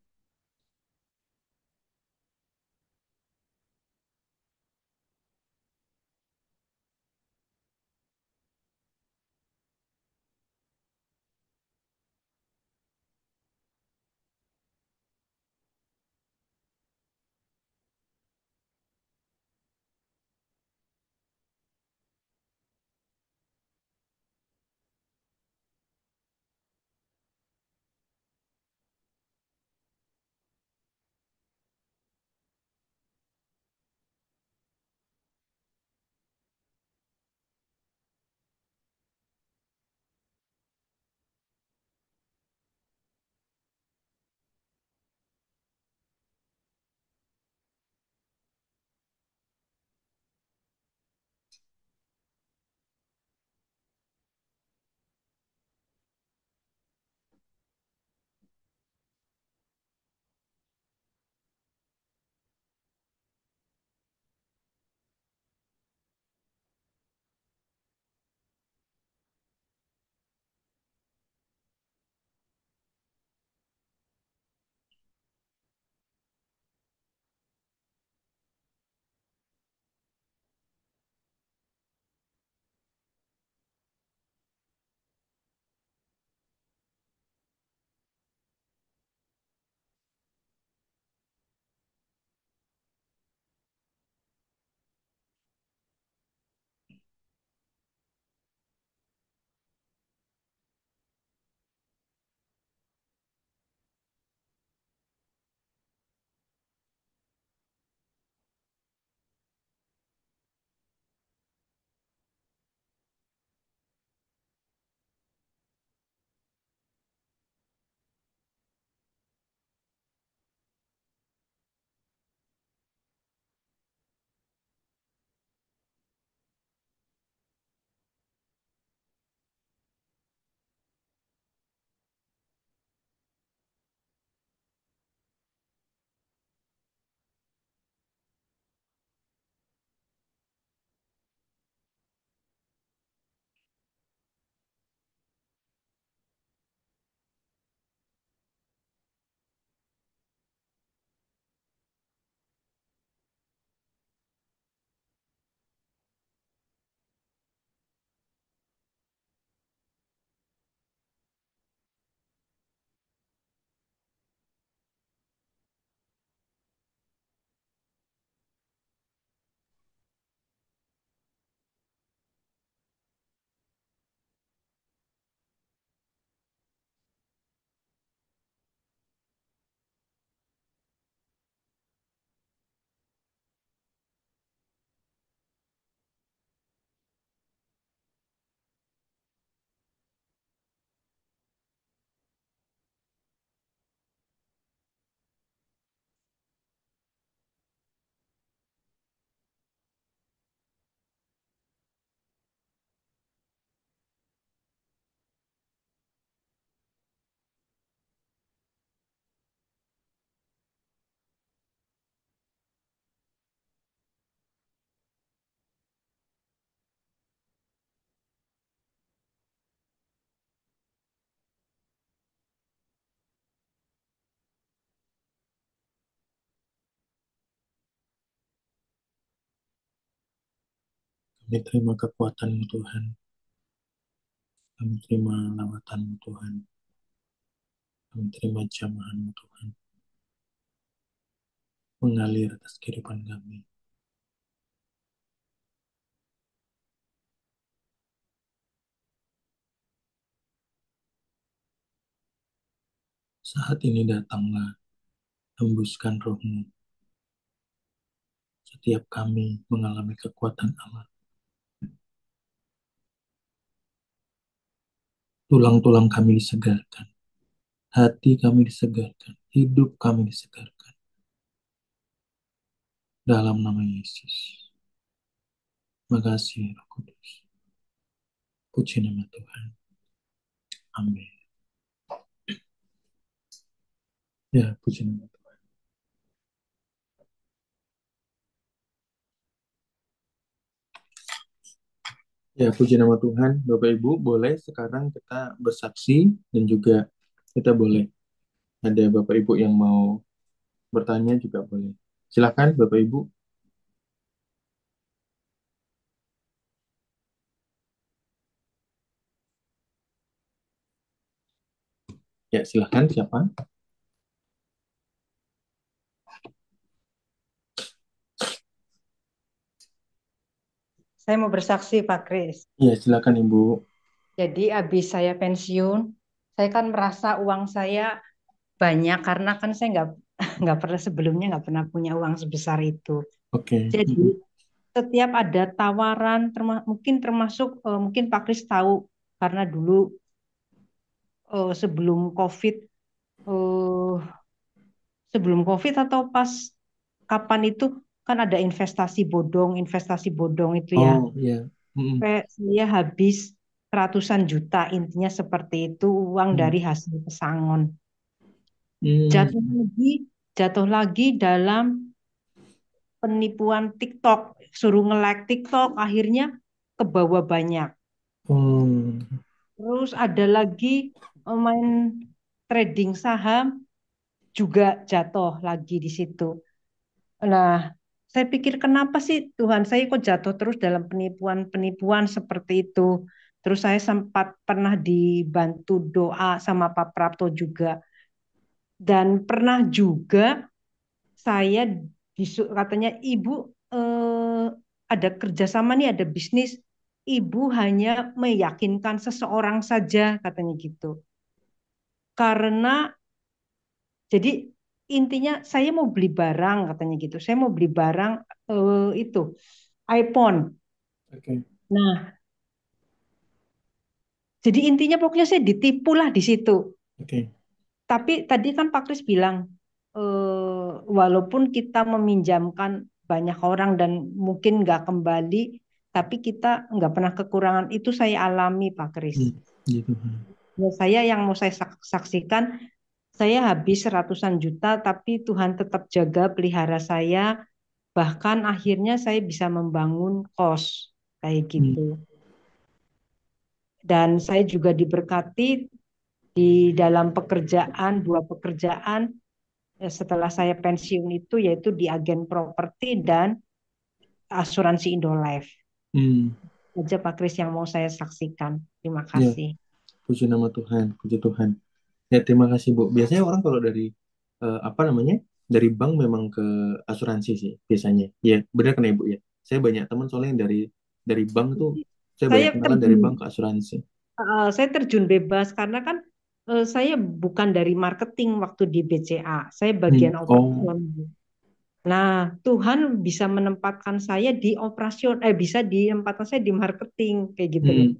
Kami terima kekuatan-Mu Tuhan. Kami terima lawatan-Mu Tuhan. Kami terima jamahan-Mu Tuhan. Mengalir atas kehidupan kami. Saat ini datanglah, hembuskan roh-Mu. Setiap kami mengalami kekuatan Allah. Tulang-tulang kami disegarkan. Hati kami disegarkan. Hidup kami disegarkan. Dalam nama Yesus. Makasih Roh Kudus. Puji nama Tuhan. Amin. Ya, puji nama Tuhan. Ya, puji nama Tuhan. Bapak Ibu, boleh sekarang kita bersaksi dan juga kita boleh ada Bapak Ibu yang mau bertanya juga boleh. Silakan Bapak Ibu. Ya, silakan siapa? Saya mau bersaksi, Pak Kris. Ya, silakan Ibu. Jadi habis saya pensiun, saya kan merasa uang saya banyak karena kan saya nggak pernah sebelumnya nggak pernah punya uang sebesar itu. Oke. Jadi setiap ada tawaran, mungkin termasuk mungkin Pak Kris tahu karena dulu sebelum COVID, eh, sebelum COVID atau pas kapan itu kan ada investasi bodong itu ya. Oh, ya. Mm, Sampai saya habis ratusan juta, intinya seperti itu uang mm, dari hasil pesangon. mm. Jatuh lagi, jatuh lagi dalam penipuan TikTok, suruh nge-like TikTok, akhirnya ke bawah banyak. Oh, Terus ada lagi main trading saham juga jatuh lagi di situ. Nah, saya pikir kenapa sih Tuhan saya kok jatuh terus dalam penipuan-penipuan seperti itu. Terus saya sempat pernah dibantu doa sama Pak Prapto juga. Dan pernah juga saya katanya ibu ada kerjasama nih, ada bisnis. Ibu hanya meyakinkan seseorang saja katanya gitu. Karena jadi intinya saya mau beli barang katanya gitu. Saya mau beli barang itu iPhone. oke. Nah, jadi intinya pokoknya saya ditipu lah di situ. Oke. Tapi tadi kan Pak Kris bilang, walaupun kita meminjamkan banyak orang dan mungkin nggak kembali, tapi kita nggak pernah kekurangan. Itu saya alami, Pak Kris. Hmm, gitu. Ya, saya yang mau saya saksikan, saya habis ratusan juta, tapi Tuhan tetap jaga pelihara saya. Bahkan akhirnya saya bisa membangun kos kayak Hmm, gitu. Dan saya juga diberkati di dalam pekerjaan, dua pekerjaan setelah saya pensiun itu yaitu di agen properti dan asuransi Indolife. hmm. Aja Pak Kris yang mau saya saksikan. Terima Ya, kasih. puji nama Tuhan, puji Tuhan. Ya, terima kasih Bu. Biasanya orang kalau dari apa namanya? Dari bank memang ke asuransi sih biasanya. Ya, benar kan ya Bu ya. Saya banyak teman soalnya yang dari bank tuh saya banyak Saya kenalan dari terjun, bank ke asuransi. saya terjun bebas karena kan saya bukan dari marketing waktu di BCA. Saya Hmm. bagian Oh, operasional. Nah, Tuhan bisa menempatkan saya di bisa ditempatkan saya di marketing kayak gitu loh. hmm.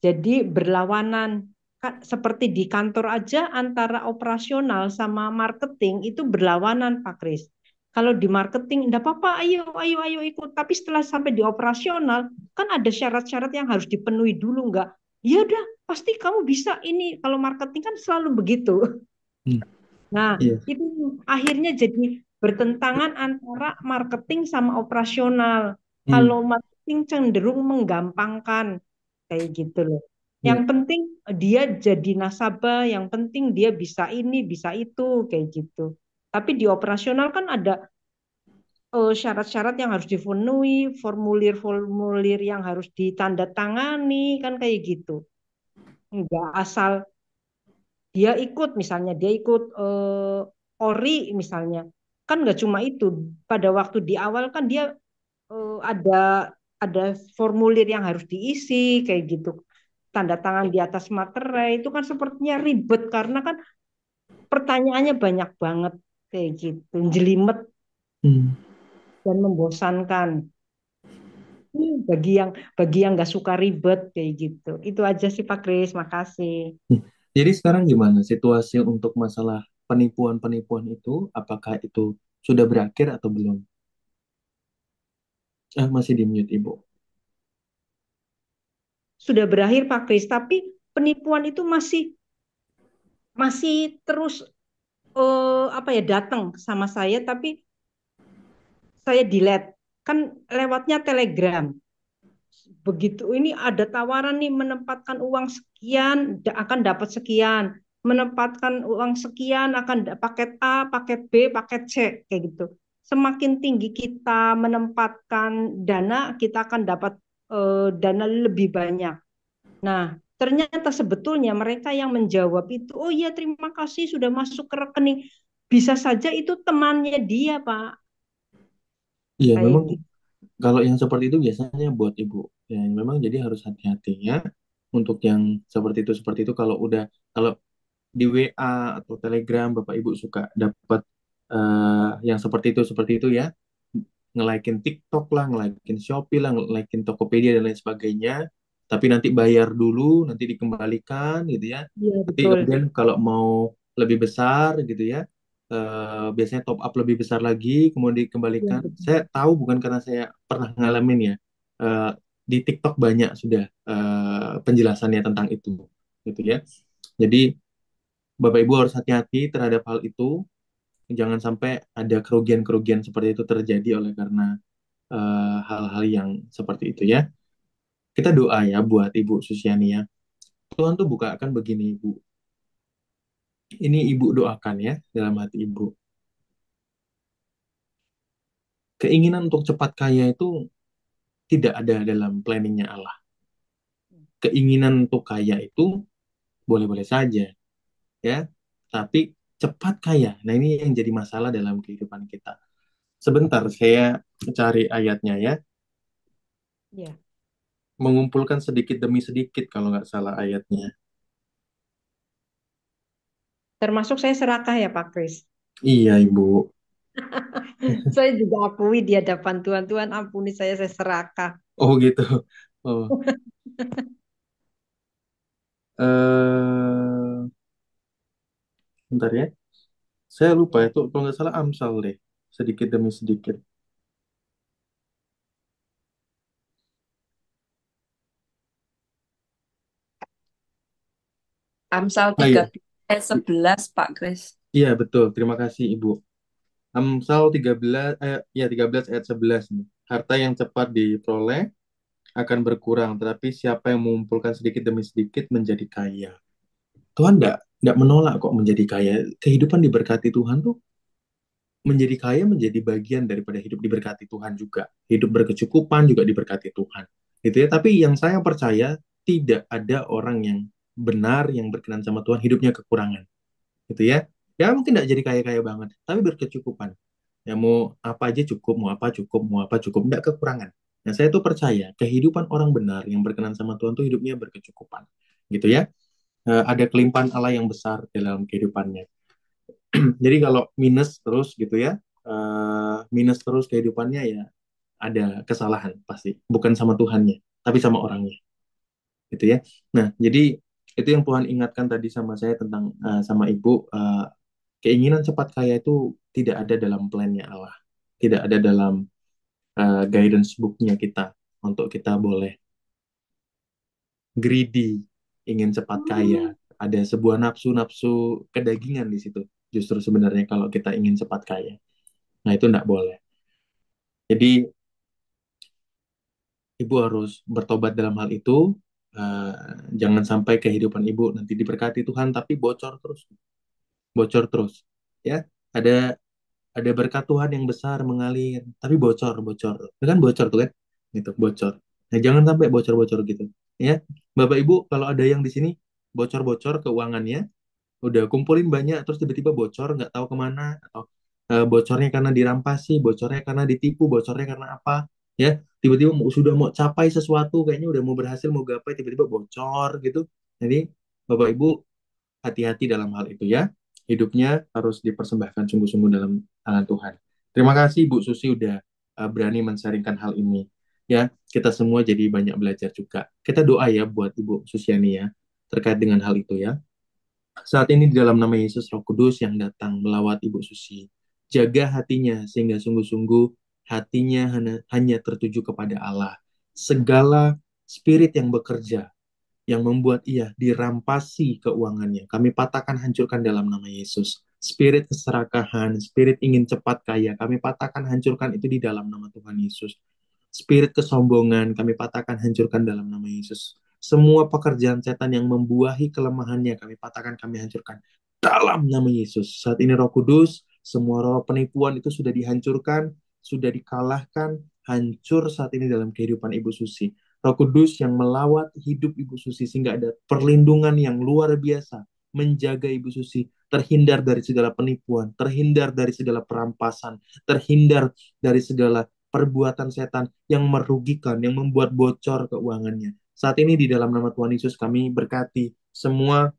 Jadi berlawanan. Seperti di kantor aja antara operasional sama marketing itu berlawanan Pak Kris. Kalau di marketing enggak apa-apa, ayo ayo ayo ikut. Tapi setelah sampai di operasional kan ada syarat-syarat yang harus dipenuhi dulu enggak? Ya udah, pasti kamu bisa ini. Kalau marketing kan selalu begitu. Hmm. Nah, Iya. itu akhirnya jadi bertentangan antara marketing sama operasional. Hmm. Kalau marketing cenderung menggampangkan kayak gitu loh. Yang Iya. penting dia jadi nasabah, yang penting dia bisa ini, bisa itu kayak gitu. Tapi di operasional kan ada syarat-syarat yang harus dipenuhi, formulir-formulir yang harus ditandatangani, kan kayak gitu. Enggak asal dia ikut, misalnya dia ikut ORI misalnya, kan nggak cuma itu. Pada waktu di awal kan dia ada formulir yang harus diisi kayak gitu. Tanda tangan di atas materai itu kan sepertinya ribet karena kan pertanyaannya banyak banget kayak gitu, jelimet Hmm. dan membosankan. Bagi yang nggak suka ribet kayak gitu. Itu aja sih Pak Kris, makasih. Hmm. Jadi sekarang gimana situasi untuk masalah penipuan-penipuan itu? Apakah itu sudah berakhir atau belum? Masih di mute Ibu. Sudah berakhir Pak Kris, tapi penipuan itu masih masih terus apa ya datang sama saya, tapi saya delete kan lewatnya Telegram. Begitu ini ada tawaran nih menempatkan uang sekian akan dapat sekian, menempatkan uang sekian akan paket A, paket B, paket C kayak gitu. Semakin tinggi kita menempatkan dana, kita akan dapat dana lebih banyak. Nah, ternyata sebetulnya mereka yang menjawab itu, oh iya terima kasih sudah masuk ke rekening. Bisa saja itu temannya dia, Pak. Iya, Kayak memang gitu. kalau yang seperti itu biasanya buat Ibu. Ya, memang jadi harus hati-hati ya untuk yang seperti itu kalau di WA atau Telegram Bapak Ibu suka dapat yang seperti itu ya, nge-like-in TikTok lah, nge-like-in Shopee lah, nge-like-in Tokopedia dan lain sebagainya, tapi nanti bayar dulu, nanti dikembalikan gitu ya. Iya, Tapi betul. kemudian kalau mau lebih besar gitu ya, biasanya top up lebih besar lagi, kemudian Iya, dikembalikan. betul. Saya tahu bukan karena saya pernah ngalamin ya, eh, di TikTok banyak sudah penjelasannya tentang itu, gitu ya. Jadi Bapak Ibu harus hati-hati terhadap hal itu. Jangan sampai ada kerugian-kerugian seperti itu terjadi oleh karena hal-hal yang seperti itu ya. Kita doa ya buat Ibu Susiani ya. Tuhan tuh bukakan begini Ibu. Ini Ibu doakan ya dalam hati Ibu. Keinginan untuk cepat kaya itu tidak ada dalam planningnya Allah. Keinginan untuk kaya itu boleh-boleh saja ya. Tapi cepat kaya. Nah ini yang jadi masalah dalam kehidupan kita. Sebentar saya cari ayatnya ya. Iya. Mengumpulkan sedikit demi sedikit kalau nggak salah ayatnya. Termasuk saya serakah ya Pak Kris. Iya Ibu. Saya juga akui di hadapan Tuhan, Tuhan ampuni saya serakah. Oh gitu. Oh. eh Bentar ya. Saya lupa Ya. itu kalau nggak salah Amsal deh. Sedikit demi sedikit. Amsal Ah iya. 13 Pak Kris. Iya betul. Terima kasih Ibu. Amsal 13 ya 13 ayat 11 nih. Harta yang cepat diperoleh akan berkurang, tetapi siapa yang mengumpulkan sedikit demi sedikit menjadi kaya. Tuhan nggak menolak kok menjadi kaya. Kehidupan diberkati Tuhan tuh menjadi kaya menjadi bagian daripada hidup diberkati Tuhan juga. Hidup berkecukupan juga diberkati Tuhan. Gitu ya. Tapi yang saya percaya tidak ada orang yang benar yang berkenan sama Tuhan hidupnya kekurangan. Gitu ya. Ya mungkin tidak jadi kaya-kaya banget, tapi berkecukupan. Ya mau apa aja cukup, mau apa cukup, tidak kekurangan. Nah, saya tuh percaya kehidupan orang benar yang berkenan sama Tuhan tuh hidupnya berkecukupan. Gitu ya. Ada kelimpahan Allah yang besar dalam kehidupannya. Jadi kalau minus terus gitu ya, minus terus kehidupannya ya ada kesalahan pasti, bukan sama Tuhannya, tapi sama orangnya, gitu ya. Nah, jadi itu yang Tuhan ingatkan tadi sama saya tentang sama Ibu, keinginan cepat kaya itu tidak ada dalam plannya Allah, tidak ada dalam guidance booknya kita untuk kita boleh greedy, ingin cepat kaya. Ada sebuah nafsu-nafsu kedagingan di situ. Justru sebenarnya kalau kita ingin cepat kaya. Nah, itu enggak boleh. Jadi, Ibu harus bertobat dalam hal itu. Eh, jangan sampai kehidupan Ibu nanti diberkati Tuhan, tapi bocor terus. Bocor terus. Ya, ada Ada berkat Tuhan yang besar mengalir, tapi bocor, bocor. Itu kan bocor tuh kan? Gitu, bocor. Nah, jangan sampai bocor-bocor gitu. Ya, Bapak Ibu, kalau ada yang di sini bocor-bocor keuangannya, udah kumpulin banyak, terus tiba-tiba bocor, nggak tahu kemana, atau bocornya karena dirampasi, bocornya karena ditipu, bocornya karena apa, ya, tiba-tiba sudah mau capai sesuatu, kayaknya udah mau berhasil, mau gapai, tiba-tiba bocor gitu. Jadi, Bapak Ibu, hati-hati dalam hal itu ya. Hidupnya harus dipersembahkan sungguh-sungguh dalam tangan Tuhan. Terima kasih Bu Susi udah berani mensaringkan hal ini. Ya, kita semua jadi banyak belajar juga. Kita doa ya buat Ibu Susiani ya, terkait dengan hal itu ya. Saat ini di dalam nama Yesus Roh Kudus yang datang melawat Ibu Susi. Jaga hatinya sehingga sungguh-sungguh hatinya hanya tertuju kepada Allah. Segala spirit yang bekerja yang membuat ia dirampasi keuangannya. Kami patahkan, hancurkan dalam nama Yesus. Spirit keserakahan, spirit ingin cepat kaya, kami patahkan, hancurkan itu di dalam nama Tuhan Yesus. Spirit kesombongan, kami patahkan, hancurkan dalam nama Yesus. Semua pekerjaan setan yang membuahi kelemahannya, kami patahkan, kami hancurkan dalam nama Yesus. Saat ini Roh Kudus, semua roh penipuan itu sudah dihancurkan, sudah dikalahkan, hancur saat ini dalam kehidupan Ibu Susi. Roh Kudus yang melawat hidup Ibu Susi sehingga ada perlindungan yang luar biasa menjaga Ibu Susi terhindar dari segala penipuan, terhindar dari segala perampasan, terhindar dari segala perbuatan setan yang merugikan, yang membuat bocor keuangannya. Saat ini di dalam nama Tuhan Yesus kami berkati semua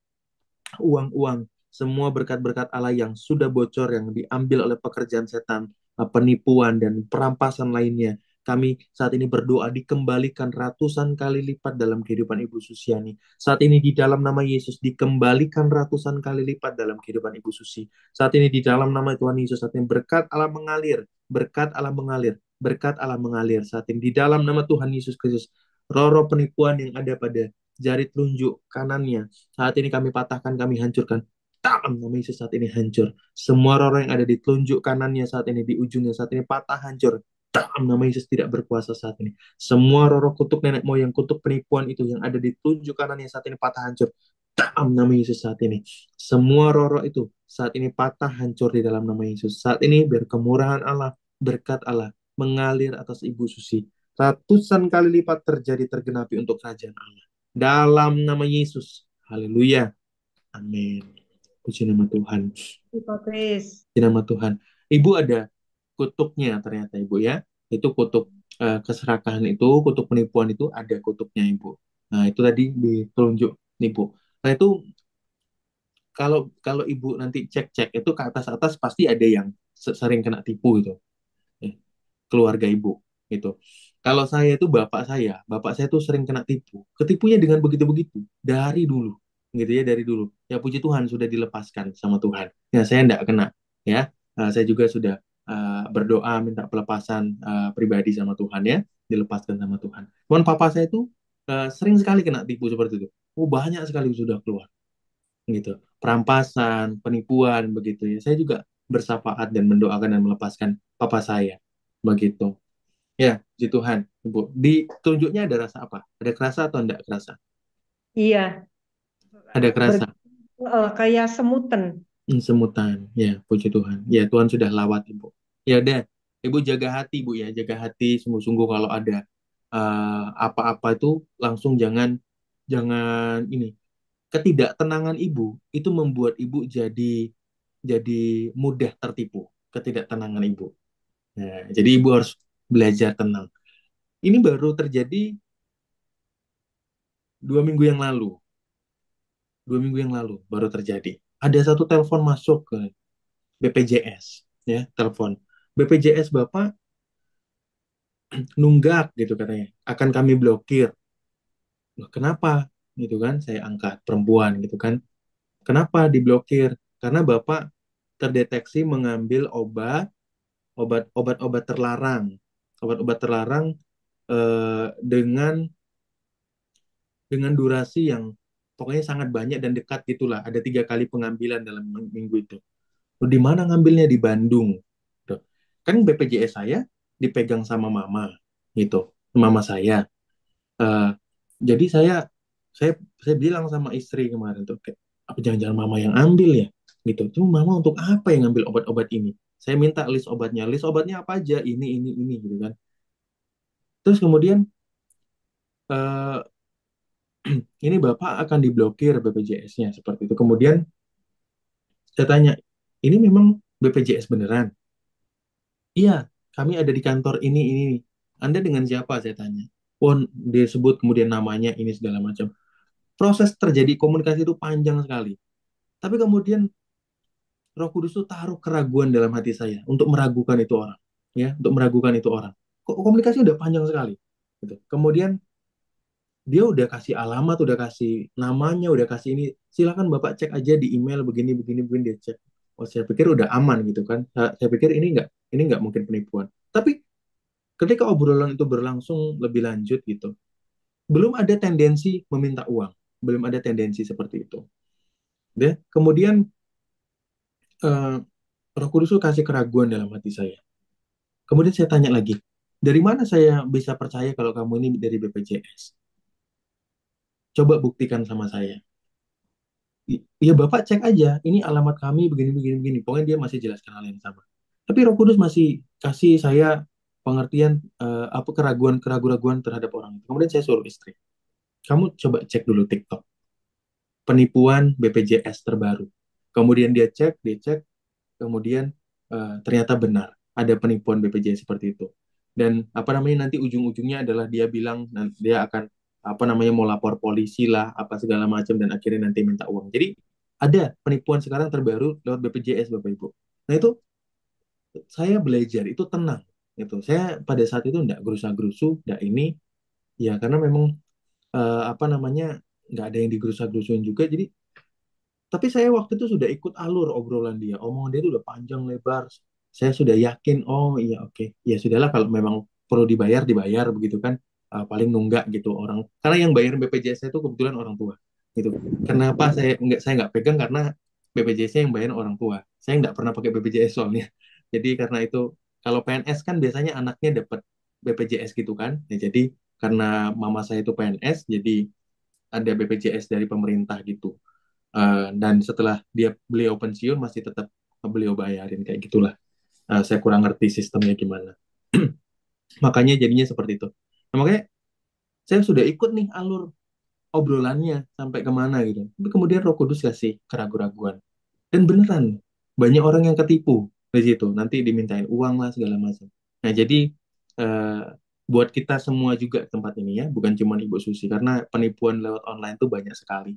uang-uang, semua berkat-berkat Allah yang sudah bocor, yang diambil oleh pekerjaan setan, penipuan, dan perampasan lainnya. Kami saat ini berdoa dikembalikan ratusan kali lipat dalam kehidupan Ibu Susiani. Saat ini di dalam nama Yesus dikembalikan ratusan kali lipat dalam kehidupan Ibu Susi. Saat ini di dalam nama Tuhan Yesus, saat ini berkat Allah mengalir, berkat Allah mengalir, berkat Allah mengalir. Saat ini di dalam nama Tuhan Yesus Kristus, roh-roh penipuan yang ada pada jari telunjuk kanannya, saat ini kami patahkan, kami hancurkan. Dalam nama Yesus saat ini hancur. Semua roh yang ada di telunjuk kanannya saat ini, di ujungnya saat ini patah hancur. Dalam nama Yesus tidak berkuasa saat ini. Semua roh kutuk nenek moyang, kutuk penipuan itu yang ada di telunjuk kanannya saat ini patah hancur. Dalam nama Yesus saat ini. Semua roh itu saat ini patah hancur di dalam nama Yesus. Saat ini biar kemurahan Allah, berkat Allah mengalir atas Ibu Susi. Ratusan kali lipat terjadi tergenapi untuk kerajaan Allah. Dalam nama Yesus. Haleluya. Amin. Puji nama Tuhan. Pak Kris. Puji nama Tuhan. Ibu ada kutuknya ternyata Ibu ya. Itu kutuk keserakahan itu, kutuk penipuan itu ada kutuknya Ibu. Nah, itu tadi ditunjuk Ibu. Nah, itu kalau kalau Ibu nanti cek-cek itu ke atas-atas pasti ada yang sering kena tipu itu. Eh, Keluarga Ibu gitu. Kalau saya itu bapak saya tuh sering kena tipu. Ketipunya dengan begitu-begitu dari dulu, gitu ya dari dulu. Ya puji Tuhan sudah dilepaskan sama Tuhan. Ya saya enggak kena, ya. Saya juga sudah berdoa minta pelepasan pribadi sama Tuhan ya, dilepaskan sama Tuhan. Cuman papa saya itu sering sekali kena tipu seperti itu. Oh banyak sekali sudah keluar, gitu. Perampasan, penipuan begitu ya. Saya juga bersafaat dan mendoakan dan melepaskan papa saya, begitu. Ya, puji Tuhan, Ibu. Di tunjuknya ada rasa apa? Ada kerasa atau enggak kerasa? Iya, Ada kerasa. kayak semutan. Semutan. Ya, puji Tuhan. Ya, Tuhan sudah lawat, Ibu. Ya udah, Ibu jaga hati, Bu ya. Jaga hati sungguh-sungguh kalau ada apa-apa itu langsung jangan jangan ini. Ketidaktenangan Ibu itu membuat Ibu jadi mudah tertipu. Ketidaktenangan Ibu. Nah, jadi Ibu harus belajar tenang. Ini baru terjadi 2 minggu yang lalu. 2 minggu yang lalu baru terjadi. Ada satu telepon masuk ke BPJS, ya telepon. BPJS Bapak nunggak gitu katanya, akan kami blokir. Loh, kenapa? Gitu kan, saya angkat perempuan gitu kan. Kenapa diblokir? Karena Bapak terdeteksi mengambil obat-obat terlarang, obat-obat terlarang dengan durasi yang pokoknya sangat banyak dan dekat gitulah. Ada 3 kali pengambilan dalam minggu itu. Lu di mana ngambilnya? Di Bandung. Tuh. Kan BPJS saya dipegang sama mama, gitu. Mama saya. Eh, jadi saya bilang sama istri kemarin tuh, kayak, apa jangan-jangan mama yang ambil ya? Gitu. Cuma mama untuk apa yang ngambil obat-obat ini? Saya minta list obatnya. List obatnya apa aja? Ini gitu kan. Terus kemudian eh, ini Bapak akan diblokir BPJS-nya seperti itu. Kemudian saya tanya, ini memang BPJS beneran? Iya, kami ada di kantor ini. Anda dengan siapa? Saya tanya. Oh, dia sebut kemudian namanya ini segala macam. Proses terjadi komunikasi itu panjang sekali. Tapi kemudian Roh Kudus itu taruh keraguan dalam hati saya untuk meragukan itu orang, ya, untuk meragukan itu orang. Kok komunikasi udah panjang sekali, gitu. Kemudian dia udah kasih alamat, udah kasih namanya, udah kasih ini. Silakan Bapak cek aja di email begini dia cek. Oh, saya pikir udah aman gitu kan. Saya pikir ini nggak mungkin penipuan. Tapi ketika obrolan itu berlangsung lebih lanjut gitu, belum ada tendensi meminta uang, belum ada tendensi seperti itu. Deh, kemudian eh, Roh Kudus tuh kasih keraguan dalam hati saya. Kemudian saya tanya lagi, dari mana saya bisa percaya kalau kamu ini dari BPJS? Coba buktikan sama saya. Ya Bapak cek aja, ini alamat kami begini. Pokoknya dia masih jelaskan hal yang sama. Tapi Roh Kudus masih kasih saya pengertian apa keraguan terhadap orang itu. Kemudian saya suruh istri, kamu coba cek dulu TikTok penipuan BPJS terbaru. Kemudian dia cek, kemudian ternyata benar ada penipuan BPJS seperti itu. Dan apa namanya nanti ujung-ujungnya adalah dia bilang dia akan apa namanya mau lapor polisi lah apa segala macam dan akhirnya nanti minta uang. Jadi ada penipuan sekarang terbaru lewat BPJS Bapak Ibu. Nah itu saya belajar itu tenang itu. Saya pada saat itu enggak gerusa-gerusu, enggak ini ya karena memang apa namanya nggak ada yang digerusa-gerusuin juga. Jadi tapi saya waktu itu sudah ikut alur obrolan dia. Omongan dia itu udah panjang lebar. Saya sudah yakin, oh iya oke. Ya sudahlah kalau memang perlu dibayar, dibayar begitu kan. Paling nunggak gitu orang. Karena yang bayar BPJS saya itu kebetulan orang tua. Gitu. Kenapa saya nggak pegang karena BPJS-nya yang bayar orang tua. Saya nggak pernah pakai BPJS soalnya. Jadi karena itu kalau PNS kan biasanya anaknya dapat BPJS gitu kan. Ya, jadi karena mama saya itu PNS, jadi ada BPJS dari pemerintah gitu. Dan setelah beliau pensiun masih tetap beliau bayarin kayak gitulah. Saya kurang ngerti sistemnya gimana. Makanya jadinya seperti itu. Nah, makanya saya sudah ikut nih alur obrolannya sampai kemana gitu. Tapi kemudian Roh Kudus kasih keraguan-raguan. Dan beneran banyak orang yang ketipu di situ. Nanti dimintain uang lah segala macam. Nah jadi eh, buat kita semua juga tempat ini ya, bukan cuma Ibu Susi, karena penipuan lewat online tuh banyak sekali.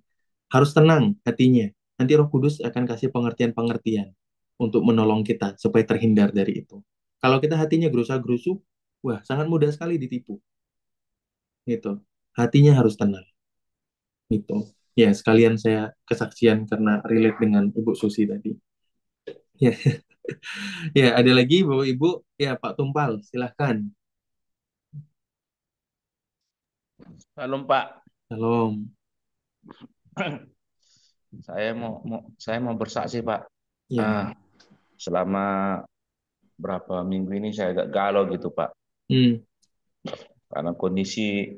Harus tenang hatinya. Nanti Roh Kudus akan kasih pengertian-pengertian untuk menolong kita supaya terhindar dari itu. Kalau kita hatinya gerusa-gerusu, wah sangat mudah sekali ditipu. Gitu. Hatinya harus tenang. Gitu. Ya, sekalian saya kesaksian karena relate dengan Ibu Susi tadi. Ya, ya ada lagi Bapak Ibu. Ya, Pak Tumpal, silahkan. Halo Pak, Salam. saya mau bersaksi Pak. Ya. Ah, selama berapa minggu ini saya agak galau gitu Pak, Hmm. karena kondisi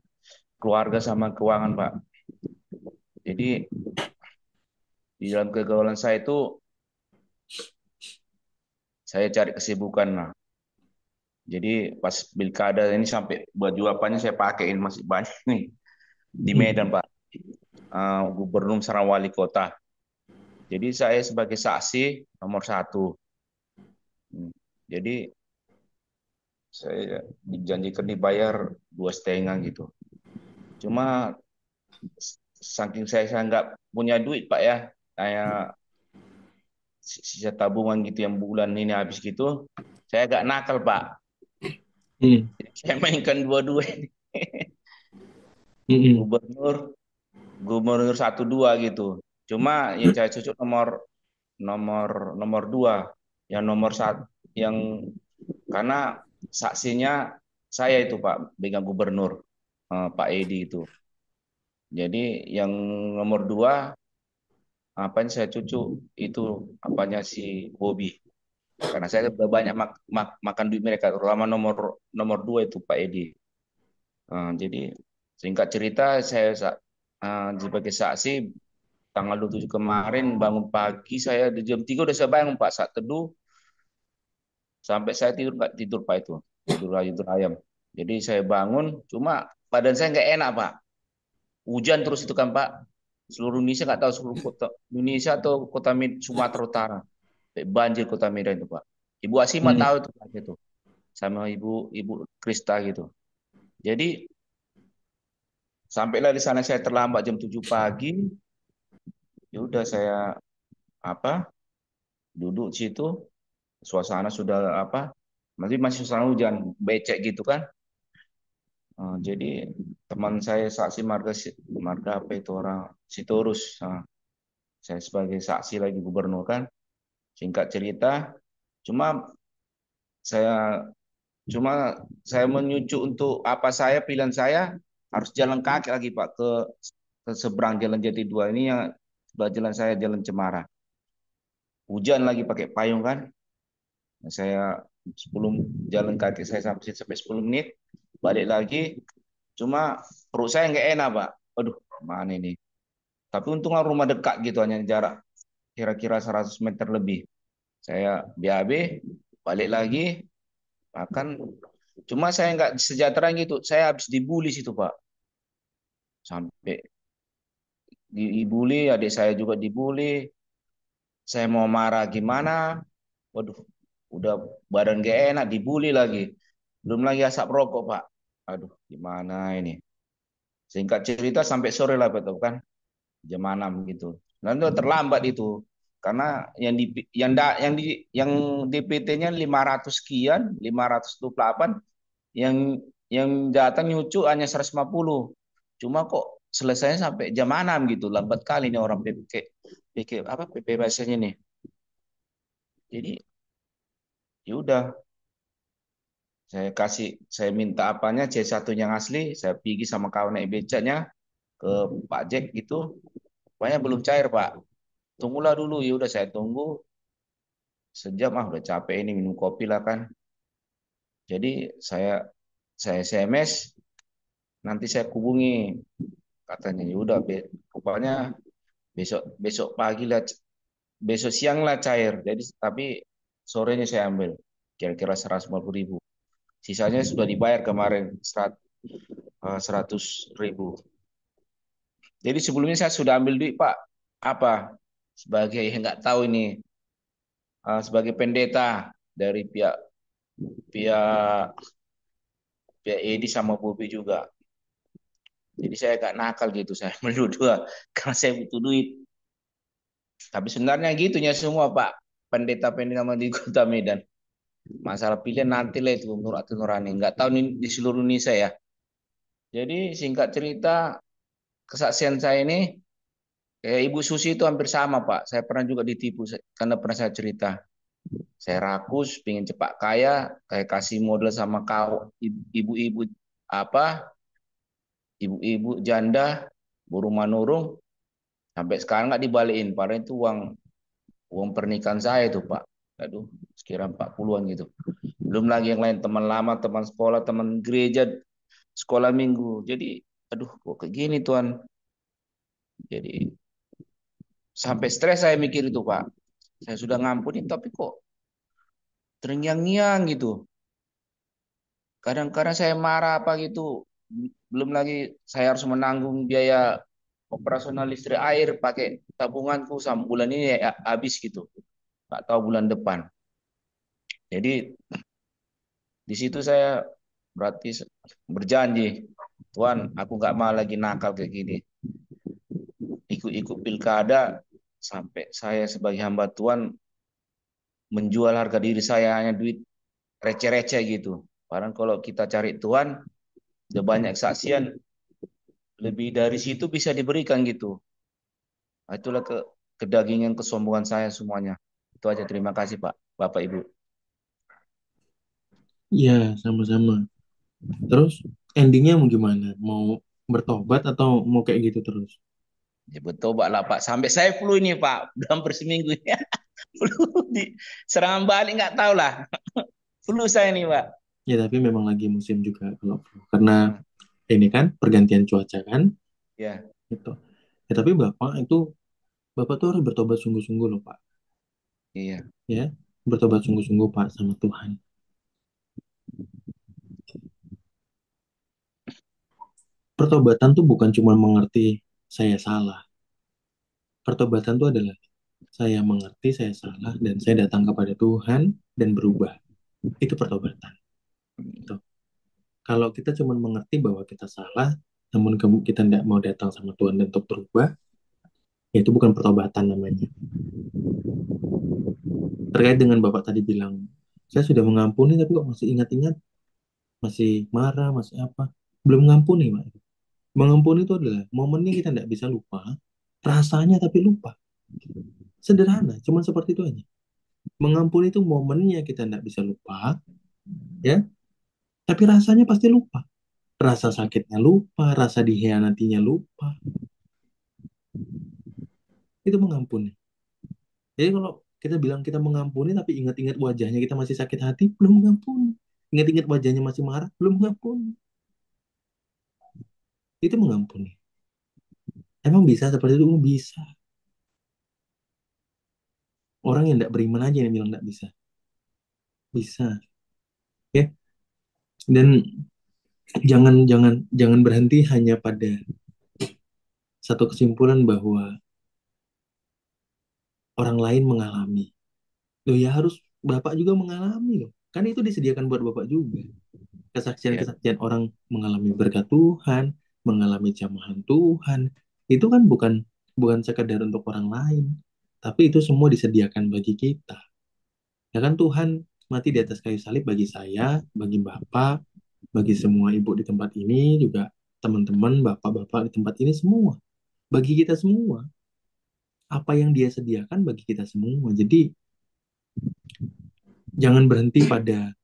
keluarga sama keuangan Pak. Jadi di dalam kegagalan saya itu saya cari kesibukan lah. Jadi pas pilkada ini sampai baju apanya saya pakein masih banyak nih di Medan Pak. Gubernur sama wali kota. Jadi saya sebagai saksi nomor satu. Jadi saya dijanjikan dibayar 2,5 gitu. Cuma saking saya nggak punya duit Pak ya, kayak sisa tabungan gitu yang bulan ini habis gitu, saya agak nakal Pak. Hmm. Saya mainkan dua-dua ini. Hmm. Gubernur, gubernur 1 2 gitu. Cuma yang saya cocok nomor nomor nomor 2, yang nomor satu, yang karena saksinya saya itu Pak, dengan gubernur Pak Edi itu. Jadi yang nomor 2 apanya saya cucu itu apanya si Bobby. Karena saya udah banyak makan duit mereka, terutama nomor nomor 2 itu Pak Edi. Jadi singkat cerita saya sebagai saksi tanggal 27 kemarin bangun pagi saya di jam 3 udah saya bangun Pak saat teduh Sampai saya tidur nggak tidur Pak itu. Tidur ayam. Jadi saya bangun, cuma badan saya nggak enak Pak. Hujan terus itu kan Pak. Seluruh Indonesia nggak tahu seluruh kota Indonesia atau Sumatera Utara. Kayak banjir kota Medan itu Pak. Ibu Asima Hmm. tahu itu Pak itu. Sama Ibu Ibu Krista gitu. Jadi sampailah di sana saya terlambat jam 7 pagi. Ya udah saya apa? Duduk di situ. Suasana sudah apa? Masih suasana hujan, becek gitu kan. Jadi teman saya saksi marga marga apa itu orang Sitorus. Saya sebagai saksi lagi gubernur kan. Singkat cerita, cuma saya saya menyucu untuk apa saya pilihan saya harus jalan kaki lagi Pak ke seberang Jalan Jati Dua ini yang sebelah jalan saya Jalan Cemara. Hujan lagi pakai payung kan. Nah, saya sebelum jalan kaki saya sampai 10 menit balik lagi. Cuma perut saya nggak enak Pak. Aduh, mana ini? Tapi untungnya rumah dekat gitu hanya jarak kira-kira 100 meter lebih. Saya BAB balik lagi makan. Cuma saya nggak sejahtera gitu. Saya habis dibully situ Pak. Sampai dibully, adik saya juga dibully. Saya mau marah gimana? Waduh, udah badan gak enak, dibully lagi. Belum lagi asap rokok, Pak. Aduh, gimana ini? Singkat cerita sampai sore lah, betul kan? Jam 6 gitu. Nanti terlambat itu. Karena yang DPT-nya 500 sekian, 528, yang datang nyucu hanya 150. Cuma kok selesainya sampai jam 6 gitu. Lambat kali nih orang PP bahasanya nih. Jadi ya udah saya minta apanya C1 yang asli, saya pergi sama kawan naik becaknya ke Pak Jack gitu. Pokoknya belum cair, Pak. Tunggulah dulu, ya udah saya tunggu sejam udah capek ini minum kopi lah kan. Jadi saya SMS nanti saya hubungi katanya ya udah pokoknya besok besok pagi lah besok siang lah cair. Jadi tapi sorenya saya ambil kira-kira 150.000. Sisanya sudah dibayar kemarin 100.000. Jadi sebelumnya saya sudah ambil duit Pak. Apa? Sebagai nggak tahu ini sebagai pendeta dari pihak pihak pihak Edi sama Bobi juga. Jadi saya agak nakal gitu saya ambil dua karena saya butuh duit. Tapi sebenarnya gitunya semua Pak. Pendeta-pendeta di Kota Medan. Masalah pilihan nanti lah itu menurut hati nurani. Nggak tahu di seluruh Indonesia ya. Jadi singkat cerita kesaksian saya ini Ibu Susi itu hampir sama Pak. Saya pernah juga ditipu karena pernah saya cerita. Saya rakus, pengen cepat kaya, kayak kasih modal sama kau ibu-ibu apa, ibu-ibu janda, burung manurung, sampai sekarang nggak dibalikin. Padahal itu uang pernikahan saya itu Pak. Aduh, sekira 40-an gitu. Belum lagi yang lain teman lama, teman sekolah, teman gereja, sekolah minggu. Jadi, aduh, kok kayak gini Tuhan. Jadi sampai stres saya mikir itu Pak. Saya sudah ngampuni tapi kok terngiang-ngiang gitu. Kadang-kadang saya marah apa gitu. Belum lagi saya harus menanggung biaya operasional listrik air pakai tabunganku sampai bulan ini ya habis gitu. Nggak tahu bulan depan. Jadi di situ saya berarti berjanji, Tuhan, aku nggak mau lagi nakal kayak gini. Ikut-ikut pilkada sampai saya sebagai hamba Tuhan menjual harga diri saya hanya duit receh-receh gitu. Padahal kalau kita cari Tuhan, udah banyak kesaksian, lebih dari situ bisa diberikan gitu. Nah, itulah kedagingan kesombongan saya semuanya. Itu aja, terima kasih Pak, Bapak Ibu. Iya, sama-sama. Terus endingnya mau gimana? Mau bertobat atau mau kayak gitu terus? Ya bertobat lah Pak. Sampai saya flu ini Pak, udah hampir seminggu ya. Flu di serangan balik nggak tahu lah. Flu saya nih Pak. Ya tapi memang lagi musim juga kalau karena Hmm, ini kan pergantian cuaca kan, ya, gitu. Ya tapi Bapak tuh harus bertobat sungguh-sungguh loh Pak. iya. Ya, bertobat sungguh-sungguh Pak sama Tuhan. Pertobatan tuh bukan cuma mengerti saya salah. Pertobatan tuh adalah saya mengerti saya salah dan saya datang kepada Tuhan dan berubah. Itu pertobatan. Gitu. Kalau kita cuma mengerti bahwa kita salah, namun kita tidak mau datang sama Tuhan untuk berubah, ya itu bukan pertobatan namanya. Terkait dengan Bapak tadi bilang, saya sudah mengampuni tapi kok masih ingat-ingat, masih marah, masih apa. Belum mengampuni, Pak. Mengampuni itu adalah momennya kita tidak bisa lupa, rasanya tapi lupa. Sederhana, cuma seperti itu aja. Mengampuni itu momennya kita tidak bisa lupa, ya, tapi rasanya pasti lupa. Rasa sakitnya lupa, rasa dikhianatinya lupa. Itu mengampuni. Jadi kalau kita bilang kita mengampuni tapi ingat-ingat wajahnya kita masih sakit hati, belum mengampuni. Ingat-ingat wajahnya masih marah, belum mengampuni. Itu mengampuni. Emang bisa seperti itu? Oh, bisa. Orang yang tidak beriman aja yang bilang tidak bisa. Bisa. Ya. Dan jangan jangan jangan berhenti hanya pada satu kesimpulan bahwa orang lain mengalami. Loh ya harus Bapak juga mengalami loh. Kan itu disediakan buat Bapak juga. Ya, Kesaksian-kesaksian orang mengalami berkat Tuhan, mengalami jamahan Tuhan. Itu kan bukan bukan sekedar untuk orang lain, tapi itu semua disediakan bagi kita. Ya kan Tuhan mati di atas kayu salib bagi saya, bagi Bapak, bagi semua ibu di tempat ini juga teman-teman, bapak-bapak di tempat ini semua. Bagi kita semua. Apa yang dia sediakan bagi kita semua. Jadi jangan berhenti pada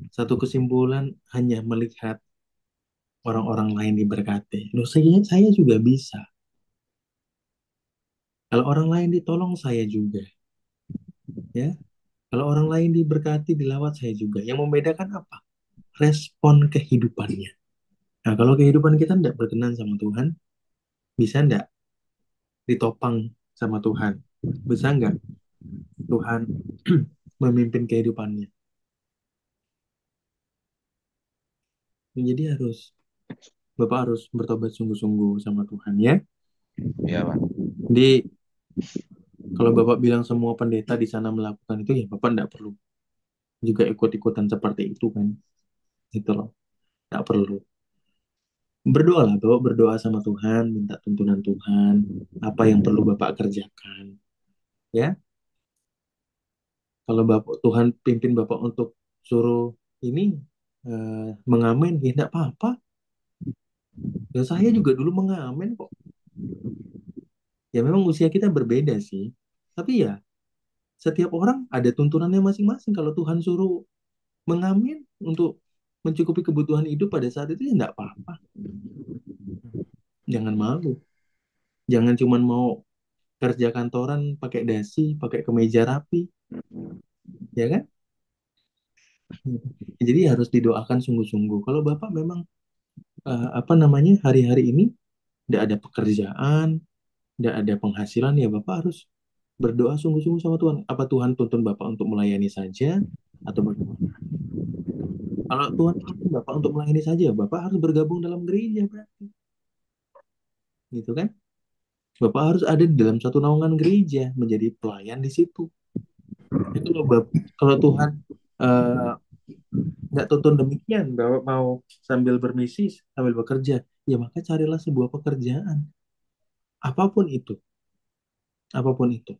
satu kesimpulan hanya melihat orang-orang lain diberkati. Loh, saya juga bisa. Kalau orang lain ditolong, saya juga. Ya, kalau orang lain diberkati, dilawat, saya juga. Yang membedakan apa? Respon kehidupannya. Nah, kalau kehidupan kita tidak berkenan sama Tuhan, bisa nggak ditopang sama Tuhan? Bisa nggak Tuhan memimpin kehidupannya? Jadi Bapak harus bertobat sungguh-sungguh sama Tuhan ya. ya Pak. Jadi kalau Bapak bilang semua pendeta di sana melakukan itu, ya Bapak tidak perlu juga ikut-ikutan seperti itu kan. Gitu loh. Tidak perlu. Berdoalah, Bapak berdoa sama Tuhan, minta tuntunan Tuhan, apa yang perlu Bapak kerjakan. Ya, kalau Bapak Tuhan pimpin Bapak untuk suruh ini mengamen, ya tidak apa-apa. Ya saya juga dulu mengamen kok. Ya memang usia kita berbeda sih. Tapi ya setiap orang ada tuntunannya masing-masing. Kalau Tuhan suruh mengamen untuk mencukupi kebutuhan hidup pada saat itu ya tidak apa-apa. Jangan malu. Jangan cuma mau kerja kantoran pakai dasi, pakai kemeja rapi, ya kan? Jadi harus didoakan sungguh-sungguh. Kalau Bapak memang apa namanya hari-hari ini tidak ada pekerjaan, tidak ada penghasilan, ya Bapak harus berdoa sungguh-sungguh sama Tuhan. Apa Tuhan tuntun Bapak untuk melayani saja atau bagaimana? Kalau Tuhan tuntun Bapak untuk melayani saja, Bapak harus bergabung dalam gereja berarti. Gitu kan? Bapak harus ada di dalam satu naungan gereja, menjadi pelayan di situ. Itu loh, kalau Tuhan eh, nggak tuntun demikian, bahwa mau sambil bermisi, sambil bekerja, ya maka carilah sebuah pekerjaan. Apapun itu, apapun itu.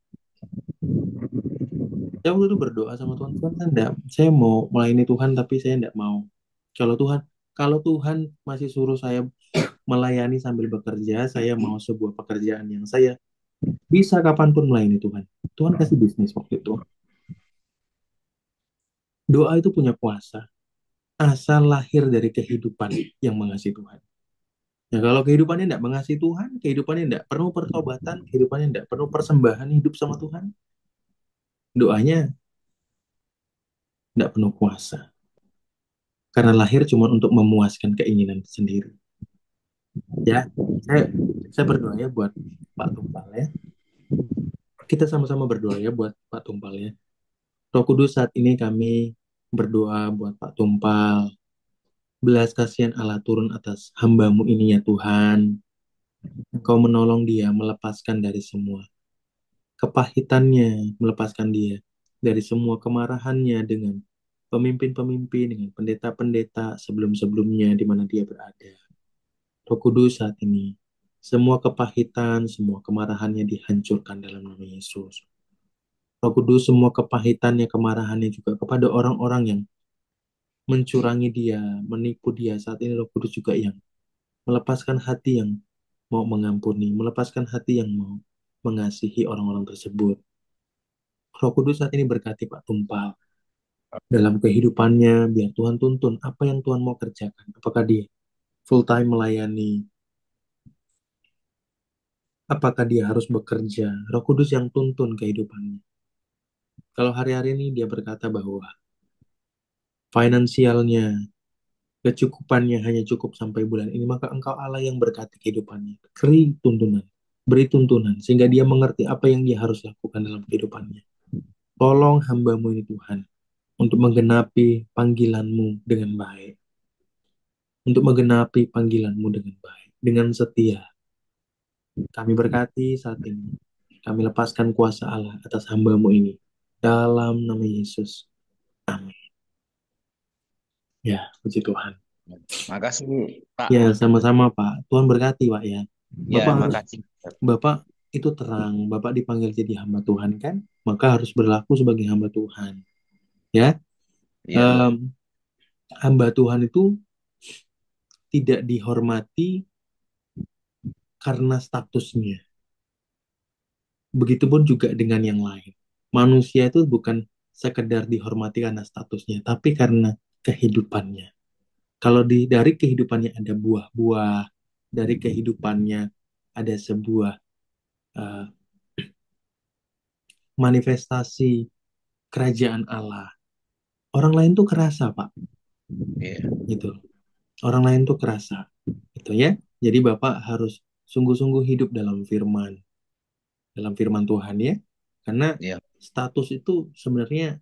Saya waktu itu berdoa sama Tuhan, Tuhan saya enggak, saya mau melayani Tuhan tapi saya enggak mau. Kalau Tuhan, kalau Tuhan masih suruh saya melayani sambil bekerja, saya mau sebuah pekerjaan yang saya bisa kapanpun melayani Tuhan. Tuhan kasih bisnis waktu itu. Doa itu punya kuasa. Asal lahir dari kehidupan yang mengasihi Tuhan. Nah, kalau kehidupannya tidak mengasihi Tuhan, kehidupannya tidak penuh pertobatan, kehidupannya tidak penuh persembahan hidup sama Tuhan, doanya tidak penuh kuasa. Karena lahir cuma untuk memuaskan keinginan sendiri. Ya, saya berdoa ya buat Pak Tumpal ya. Kita sama-sama berdoa ya buat Pak Tumpal ya. Roh Kudus, saat ini kami berdoa buat Pak Tumpal. Belas kasihan Allah turun atas hamba-Mu ini ya Tuhan. Engkau menolong dia melepaskan dari semua kepahitannya, melepaskan dia dari semua kemarahannya dengan pemimpin-pemimpin, dengan pendeta-pendeta sebelum-sebelumnya di mana dia berada. Roh Kudus, saat ini semua kepahitan, semua kemarahannya dihancurkan dalam nama Yesus. Roh Kudus, semua kepahitannya, kemarahannya juga kepada orang-orang yang mencurangi dia, menipu dia. Saat ini Roh Kudus juga yang melepaskan hati yang mau mengampuni, melepaskan hati yang mau mengasihi orang-orang tersebut. Roh Kudus, saat ini berkati Pak Tumpal dalam kehidupannya, biar Tuhan tuntun apa yang Tuhan mau kerjakan. Apakah dia full time melayani, apakah dia harus bekerja. Roh Kudus yang tuntun kehidupannya. Kalau hari-hari ini dia berkata bahwa finansialnya, kecukupannya hanya cukup sampai bulan ini, maka Engkau Allah yang berkati kehidupannya. Beri tuntunan, sehingga dia mengerti apa yang dia harus lakukan dalam kehidupannya. Tolong hamba-Mu ini Tuhan, untuk menggenapi panggilan-Mu dengan baik. Untuk menggenapi panggilan-Mu dengan baik, dengan setia. Kami berkati saat ini. Kami lepaskan kuasa Allah atas hamba-Mu ini. Dalam nama Yesus. Amin. Ya, puji Tuhan. Makasih, Pak. Ya, sama-sama Pak. Tuhan berkati Pak ya. Ya, Bapak makasih. Bapak itu terang. Bapak dipanggil jadi hamba Tuhan kan? Maka harus berlaku sebagai hamba Tuhan. Ya, Ya, hamba Tuhan itu tidak dihormati karena statusnya. Begitupun juga dengan yang lain. Manusia itu bukan sekedar dihormati karena statusnya, tapi karena kehidupannya. Kalau dari kehidupannya ada buah-buah, dari kehidupannya ada sebuah uh, manifestasi kerajaan Allah. Orang lain tuh kerasa, Pak. iya. Gitu. Orang lain tuh kerasa. Gitu ya. Jadi Bapak harus sungguh-sungguh hidup dalam firman Tuhan ya. Karena Iya. status itu sebenarnya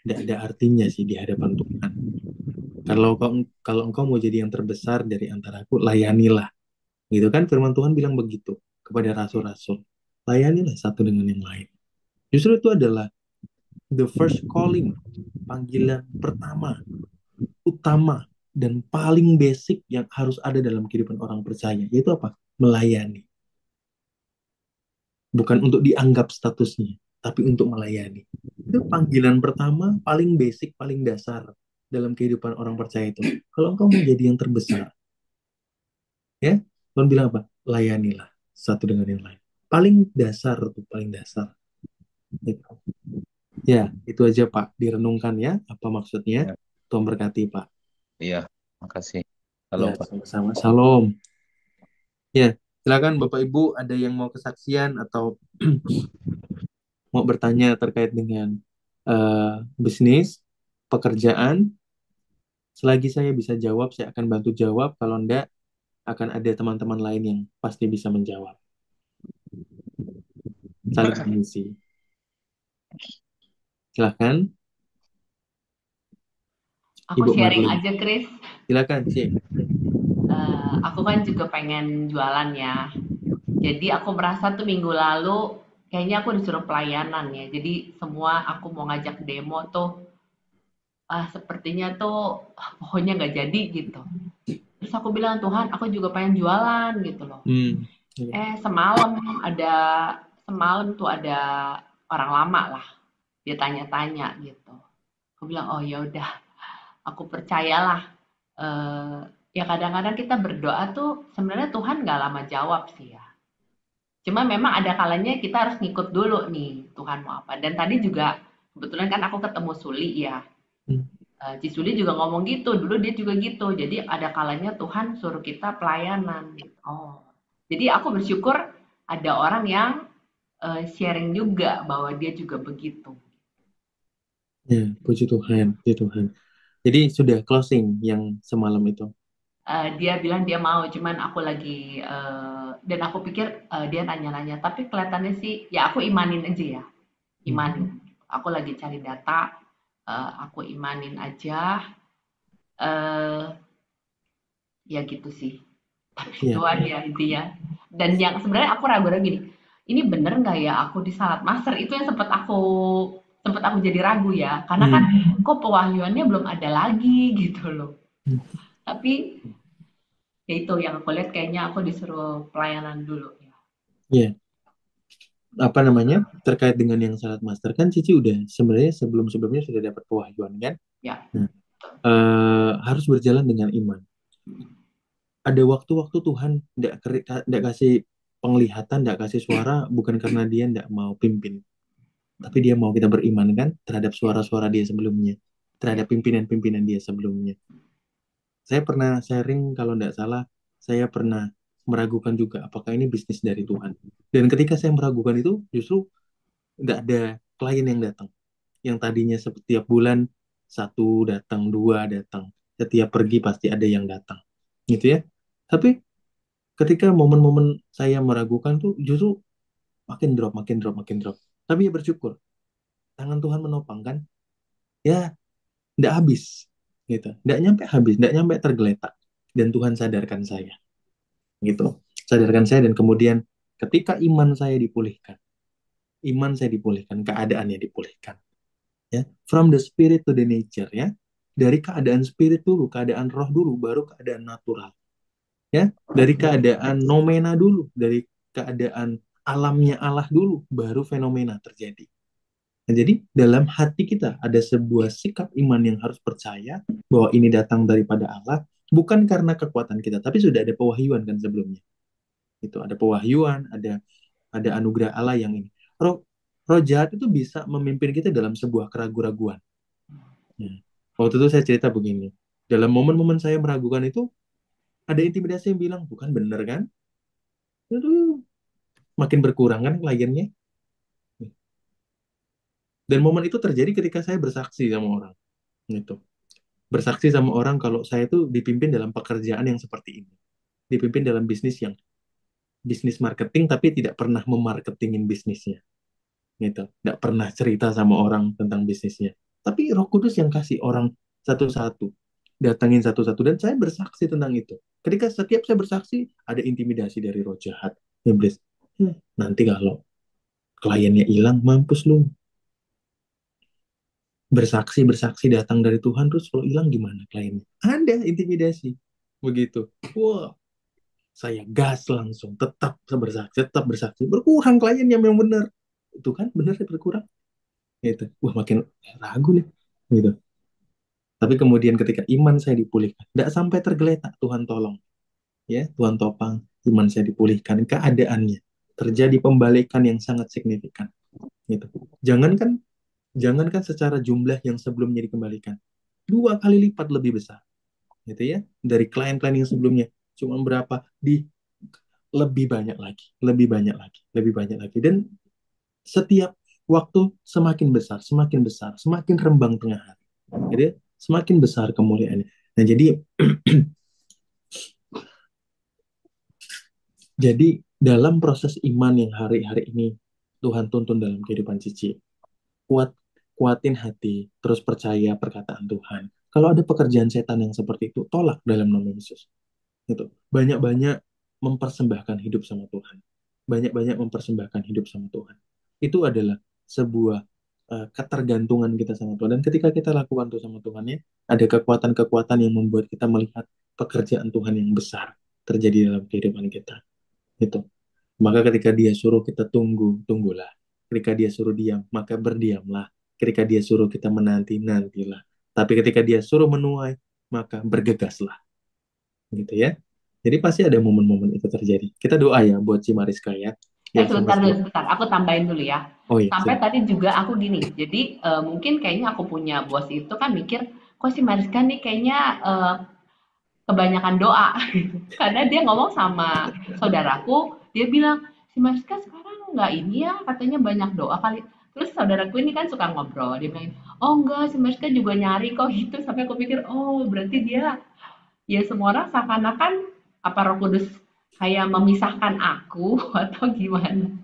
tidak ada artinya sih di hadapan Tuhan. Kalau engkau mau jadi yang terbesar dari antara aku, layanilah. Gitu kan firman Tuhan bilang begitu kepada rasul-rasul. Layanilah satu dengan yang lain. Justru itu adalah the first calling, panggilan pertama, utama, dan paling basic yang harus ada dalam kehidupan orang percaya. Yaitu apa? Melayani. Bukan untuk dianggap statusnya, tapi untuk melayani. Itu panggilan pertama, paling basic, paling dasar dalam kehidupan orang percaya itu. Kalau engkau mau jadi yang terbesar, ya, Tuhan bilang apa? Layanilah satu dengan yang lain. Paling dasar tuh, paling dasar. Gitu. Ya, itu aja Pak. Direnungkan ya, apa maksudnya. Ya. Tuhan berkati Pak. Iya, makasih. Ya, Halo, Pak. sama-sama. Shalom. Ya, silakan Bapak Ibu ada yang mau kesaksian atau mau bertanya terkait dengan bisnis, pekerjaan. Selagi saya bisa jawab, saya akan bantu jawab. Kalau enggak, akan ada teman-teman lain yang pasti bisa menjawab. Saling mengisi. Silahkan. Aku Ibu sharing Marlin. aja, Chris. Silakan, Cik. Aku kan juga pengen jualan ya. Jadi aku merasa tuh minggu lalu kayaknya aku disuruh pelayanan ya. Jadi semua aku mau ngajak demo tuh sepertinya tuh pokoknya nggak jadi gitu. Terus aku bilang, Tuhan, aku juga pengen jualan gitu loh. Semalam tuh ada orang lama lah. Dia tanya-tanya gitu. Aku bilang, oh ya udah, aku percayalah. Ya kadang-kadang kita berdoa tuh sebenarnya Tuhan nggak lama jawab sih ya. Cuma memang ada kalanya kita harus ngikut dulu nih Tuhan mau apa. Dan tadi juga kebetulan kan aku ketemu Suli ya. Ci Suli juga ngomong gitu, dulu dia juga gitu. Jadi ada kalanya Tuhan suruh kita pelayanan. Oh, jadi aku bersyukur ada orang yang sharing juga bahwa dia juga begitu. Ya, puji Tuhan, puji Tuhan. Jadi sudah closing yang semalam itu. Dia bilang dia mau, cuman aku lagi dan aku pikir dia nanya-nanya, tapi kelihatannya sih ya aku imanin aja ya, imanin. Aku lagi cari data, aku imanin aja, eh ya gitu sih. Tapi Iya, Tuhan ya intinya. Dan yang sebenarnya aku ragu-ragu gini, ini bener nggak ya aku di salat master itu yang sempat aku jadi ragu ya, karena kan kok pewahyuannya belum ada lagi gitu loh. Tapi ya itu yang aku lihat kayaknya aku disuruh pelayanan dulu ya. iya. Apa namanya? Terkait dengan yang salat master kan Cici udah sebenarnya sebelumnya sudah dapat pewahyuan kan? Ya, Nah, harus berjalan dengan iman. Ada waktu-waktu Tuhan nggak kasih penglihatan, nggak kasih suara, bukan karena dia nggak mau pimpin, tapi dia mau kita beriman kan terhadap suara-suara dia sebelumnya, terhadap pimpinan-pimpinan dia sebelumnya. Saya pernah sharing kalau nggak salah, saya pernah meragukan juga apakah ini bisnis dari Tuhan. Dan ketika saya meragukan itu, justru nggak ada klien yang datang. Yang tadinya setiap bulan satu datang, dua datang, setiap pergi pasti ada yang datang, gitu ya. Tapi ketika momen-momen saya meragukan tuh justru makin drop, makin drop, makin drop. Tapi ya bersyukur, tangan Tuhan menopang kan, ya nggak habis, gitu, nggak nyampe habis, nggak nyampe tergeletak. Dan Tuhan sadarkan saya, gitu, sadarkan saya dan kemudian ketika iman saya dipulihkan, keadaannya dipulihkan, ya, from the spirit to the nature, ya, dari keadaan spirit dulu, keadaan roh dulu, baru keadaan natural, ya, dari keadaan nomena dulu, dari keadaan alamnya Allah dulu, baru fenomena terjadi. Nah, jadi dalam hati kita ada sebuah sikap iman yang harus percaya bahwa ini datang daripada Allah, bukan karena kekuatan kita, tapi sudah ada pewahyuan kan sebelumnya. Itu ada pewahyuan, ada anugerah Allah yang ini. Roh, roh jahat itu bisa memimpin kita dalam sebuah keraguan-raguan. Nah, waktu itu saya cerita begini, dalam momen-momen saya meragukan itu, ada intimidasi yang bilang, bukan bener kan? Aduh, makin berkurang kan kliennya. Dan momen itu terjadi ketika saya bersaksi sama orang. Gitu. Bersaksi sama orang kalau saya itu dipimpin dalam pekerjaan yang seperti ini. Dipimpin dalam bisnis marketing, tapi tidak pernah memarketingin bisnisnya. Gitu. Tidak pernah cerita sama orang tentang bisnisnya. Tapi Roh Kudus yang kasih orang satu-satu. Datangin satu-satu. Dan saya bersaksi tentang itu. Ketika setiap saya bersaksi, ada intimidasi dari roh jahat. Iblis. Nanti kalau kliennya hilang, mampus lu. Bersaksi datang dari Tuhan, terus kalau hilang gimana kliennya? Ada intimidasi. Begitu. Wah, saya gas langsung. Tetap bersaksi. Berkurang kliennya memang benar. Itu kan benar ya berkurang. Gitu. Wah, makin ragu nih. Gitu. Tapi kemudian ketika iman saya dipulihkan, tidak sampai tergeletak, Tuhan tolong. Ya, Tuhan topang, iman saya dipulihkan, keadaannya. Terjadi pembalikan yang sangat signifikan. Gitu. Jangankan secara jumlah yang sebelumnya dikembalikan, 2 kali lipat lebih besar, gitu ya, dari klien-klien yang sebelumnya. Cuma berapa di lebih banyak lagi, lebih banyak lagi, lebih banyak lagi, dan setiap waktu semakin besar, semakin rembang tengah hari, jadi semakin besar kemuliaannya. Nah, jadi dalam proses iman yang hari-hari ini Tuhan tuntun dalam kehidupan Cici, kuatin hati, terus percaya perkataan Tuhan. Kalau ada pekerjaan setan yang seperti itu, tolak dalam nama Yesus. Gitu. Banyak-banyak mempersembahkan hidup sama Tuhan. Banyak-banyak mempersembahkan hidup sama Tuhan. Itu adalah sebuah ketergantungan kita sama Tuhan. Dan ketika kita lakukan itu sama Tuhan, ya, ada kekuatan-kekuatan yang membuat kita melihat pekerjaan Tuhan yang besar terjadi dalam kehidupan kita. Gitu. Maka ketika dia suruh kita tunggu, tunggulah. Ketika dia suruh diam, maka berdiamlah. Ketika dia suruh kita menanti, nantilah. Tapi ketika dia suruh menuai, maka bergegaslah. Gitu ya. Jadi pasti ada momen-momen itu terjadi. Kita doa ya buat si Mariska ya. Sebentar. Aku tambahin dulu ya. Oh iya, Sampai tadi juga aku gini. Jadi mungkin kayaknya aku punya bos itu kan mikir, kok si Mariska nih kayaknya kebanyakan doa. Karena dia ngomong sama saudaraku, dia bilang, si Mariska sekarang nggak ini ya, katanya banyak doa kali. Terus saudaraku ini kan suka ngobrol, dia bilang, oh enggak, si Mariska juga nyari kok gitu. Sampai aku pikir, oh berarti dia, ya semua orang seakan-akan apa Roh Kudus kayak memisahkan aku atau gimana.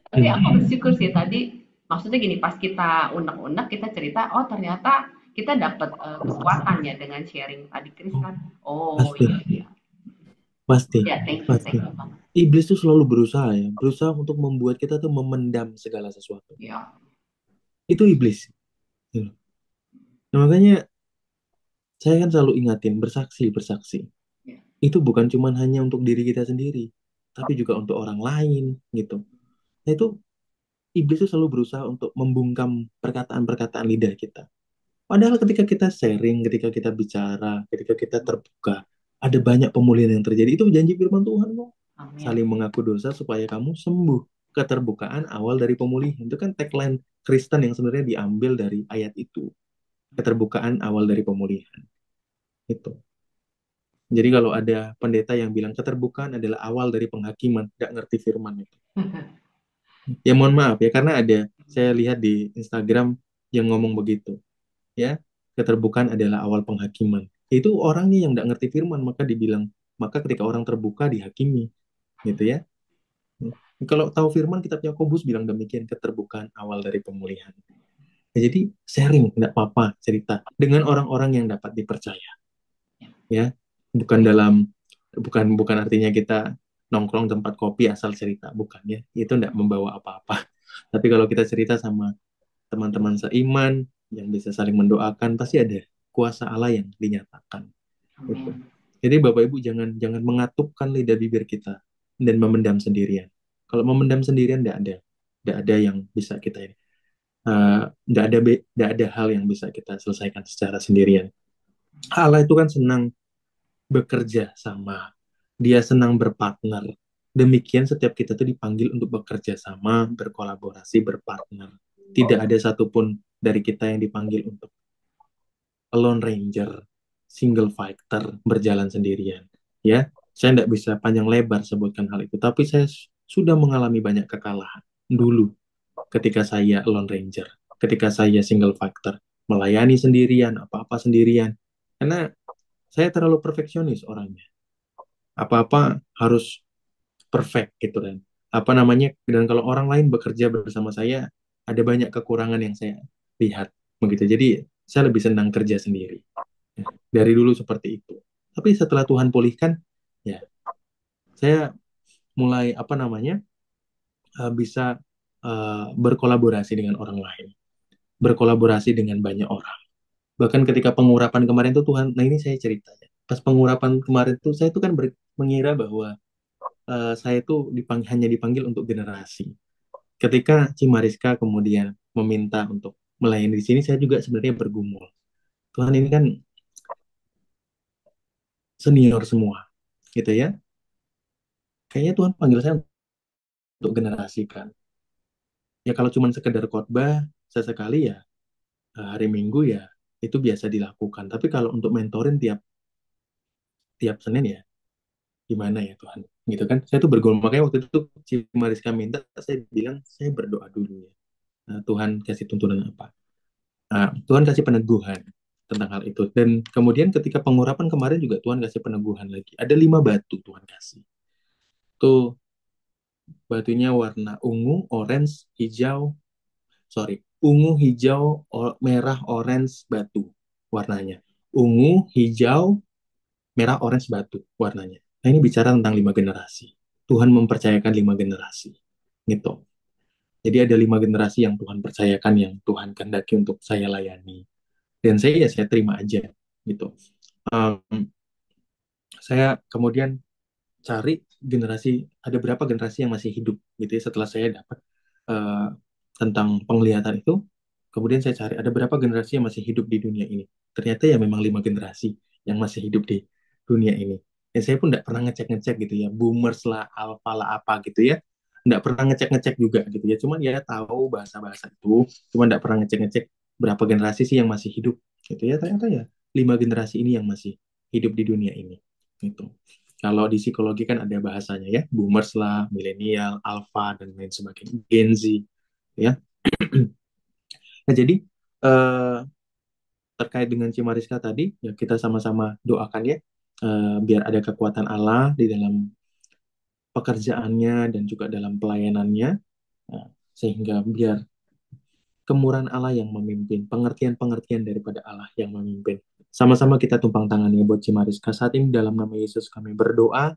Tapi aku bersyukur sih tadi Maksudnya gini, pas kita unek-unek, kita cerita, oh ternyata kita dapat kekuatan ya dengan sharing tadi Chris Oh, kan. Oh pasti, iya iya. pasti, Ya, thank pasti. you banget. Iblis tuh selalu berusaha untuk membuat kita tuh memendam segala sesuatu. Ya, Itu iblis. Gitu. Nah, makanya saya kan selalu ingatin, bersaksi. ya. Itu bukan cuma hanya untuk diri kita sendiri, tapi juga untuk orang lain, gitu. Nah, itu iblis itu selalu berusaha untuk membungkam perkataan-perkataan lidah kita. Padahal ketika kita sharing, ketika kita bicara, ketika kita terbuka, ada banyak pemulihan yang terjadi. Itu janji firman Tuhan kok. Amin. Saling mengaku dosa supaya kamu sembuh. Keterbukaan awal dari pemulihan. Itu kan tagline Kristen yang sebenarnya diambil dari ayat itu. Keterbukaan awal dari pemulihan. Itu. Jadi kalau ada pendeta yang bilang keterbukaan adalah awal dari penghakiman, nggak ngerti firman itu. Ya mohon maaf ya, karena ada, saya lihat di Instagram yang ngomong begitu. Ya, keterbukaan adalah awal penghakiman. Itu orangnya yang nggak ngerti firman, maka dibilang, maka ketika orang terbuka dihakimi. Gitu ya. Kalau tahu firman, kitab Yakobus bilang demikian, keterbukaan awal dari pemulihan. Ya, jadi sharing, nggak apa-apa cerita dengan orang-orang yang dapat dipercaya. Ya, bukan bukan artinya kita nongkrong tempat kopi asal cerita, bukan ya. Itu nggak membawa apa-apa. Tapi kalau kita cerita sama teman-teman seiman yang bisa saling mendoakan, pasti ada kuasa Allah yang dinyatakan. Gitu. Amin. Jadi Bapak Ibu jangan jangan mengatupkan lidah bibir kita dan memendam sendirian. Kalau memendam sendirian tidak ada yang bisa kita ini. Tidak ada hal yang bisa kita selesaikan secara sendirian. Allah itu kan senang bekerja sama. Dia senang berpartner. Demikian setiap kita tuh dipanggil untuk bekerja sama, berkolaborasi, berpartner. Tidak ada satupun dari kita yang dipanggil untuk lone ranger, single fighter, berjalan sendirian. Ya, saya tidak bisa panjang lebar sebutkan hal itu, tapi saya sudah mengalami banyak kekalahan dulu ketika saya lone ranger, ketika saya single fighter, melayani sendirian, apa-apa sendirian. Karena saya terlalu perfeksionis orangnya. Apa-apa harus perfect gitu kan. Apa namanya? Dan kalau orang lain bekerja bersama saya, ada banyak kekurangan yang saya lihat begitu. Jadi saya lebih senang kerja sendiri. Dari dulu seperti itu. Tapi setelah Tuhan pulihkan, ya saya mulai apa namanya bisa berkolaborasi dengan orang lain, berkolaborasi dengan banyak orang. Bahkan ketika pengurapan kemarin tuh Tuhan, nah ini saya cerita ya. Pas pengurapan kemarin tuh saya tuh kan mengira bahwa saya tuh hanya dipanggil untuk generasi. Ketika Cimariska kemudian meminta untuk melayani di sini, saya juga sebenarnya bergumul. Tuhan ini kan senior semua, gitu ya. Kayaknya Tuhan panggil saya untuk generasi kan. Ya kalau cuma sekedar khotbah sesekali ya hari Minggu ya itu biasa dilakukan. Tapi kalau untuk mentorin tiap tiap Senin ya gimana ya Tuhan, gitu kan? Saya tuh bergumul makanya waktu itu Cimariska minta, saya bilang saya berdoa dulu ya. Nah, Tuhan kasih tuntunan apa? Nah, Tuhan kasih peneguhan tentang hal itu. Dan kemudian ketika pengurapan kemarin juga Tuhan kasih peneguhan lagi. Ada 5 batu Tuhan kasih. Tuh batunya warna ungu, orange, hijau, sorry, ungu, hijau, merah, orange, batu warnanya. Ungu, hijau, merah, orange, batu warnanya. Nah ini bicara tentang 5 generasi. Tuhan mempercayakan 5 generasi. Gitu. Jadi ada 5 generasi yang Tuhan percayakan, yang Tuhan kehendaki untuk saya layani. Dan saya terima aja gitu. Saya kemudian cari generasi, ada berapa generasi yang masih hidup gitu ya, setelah saya dapat uh, tentang penglihatan itu. Kemudian saya cari ada berapa generasi yang masih hidup di dunia ini. Ternyata ya memang 5 generasi yang masih hidup di dunia ini. Dan saya pun tidak pernah ngecek-ngecek gitu ya, boomers lah, alpha lah apa gitu ya. Tidak pernah ngecek-ngecek juga gitu ya. Cuman ya tahu bahasa-bahasa itu, cuman tidak pernah ngecek-ngecek berapa generasi sih yang masih hidup gitu ya. Ternyata ya 5 generasi ini yang masih hidup di dunia ini gitu. Kalau di psikologi kan ada bahasanya ya, boomers lah, milenial, alpha dan lain sebagainya, Gen Z ya. Nah, jadi eh, terkait dengan Cimariska tadi, ya kita sama-sama doakan ya, biar ada kekuatan Allah di dalam pekerjaannya dan juga dalam pelayanannya, sehingga biar kemurahan Allah yang memimpin, pengertian-pengertian daripada Allah yang memimpin. Sama-sama kita tumpang tangan ya buat Cimariska. Saat ini dalam nama Yesus kami berdoa,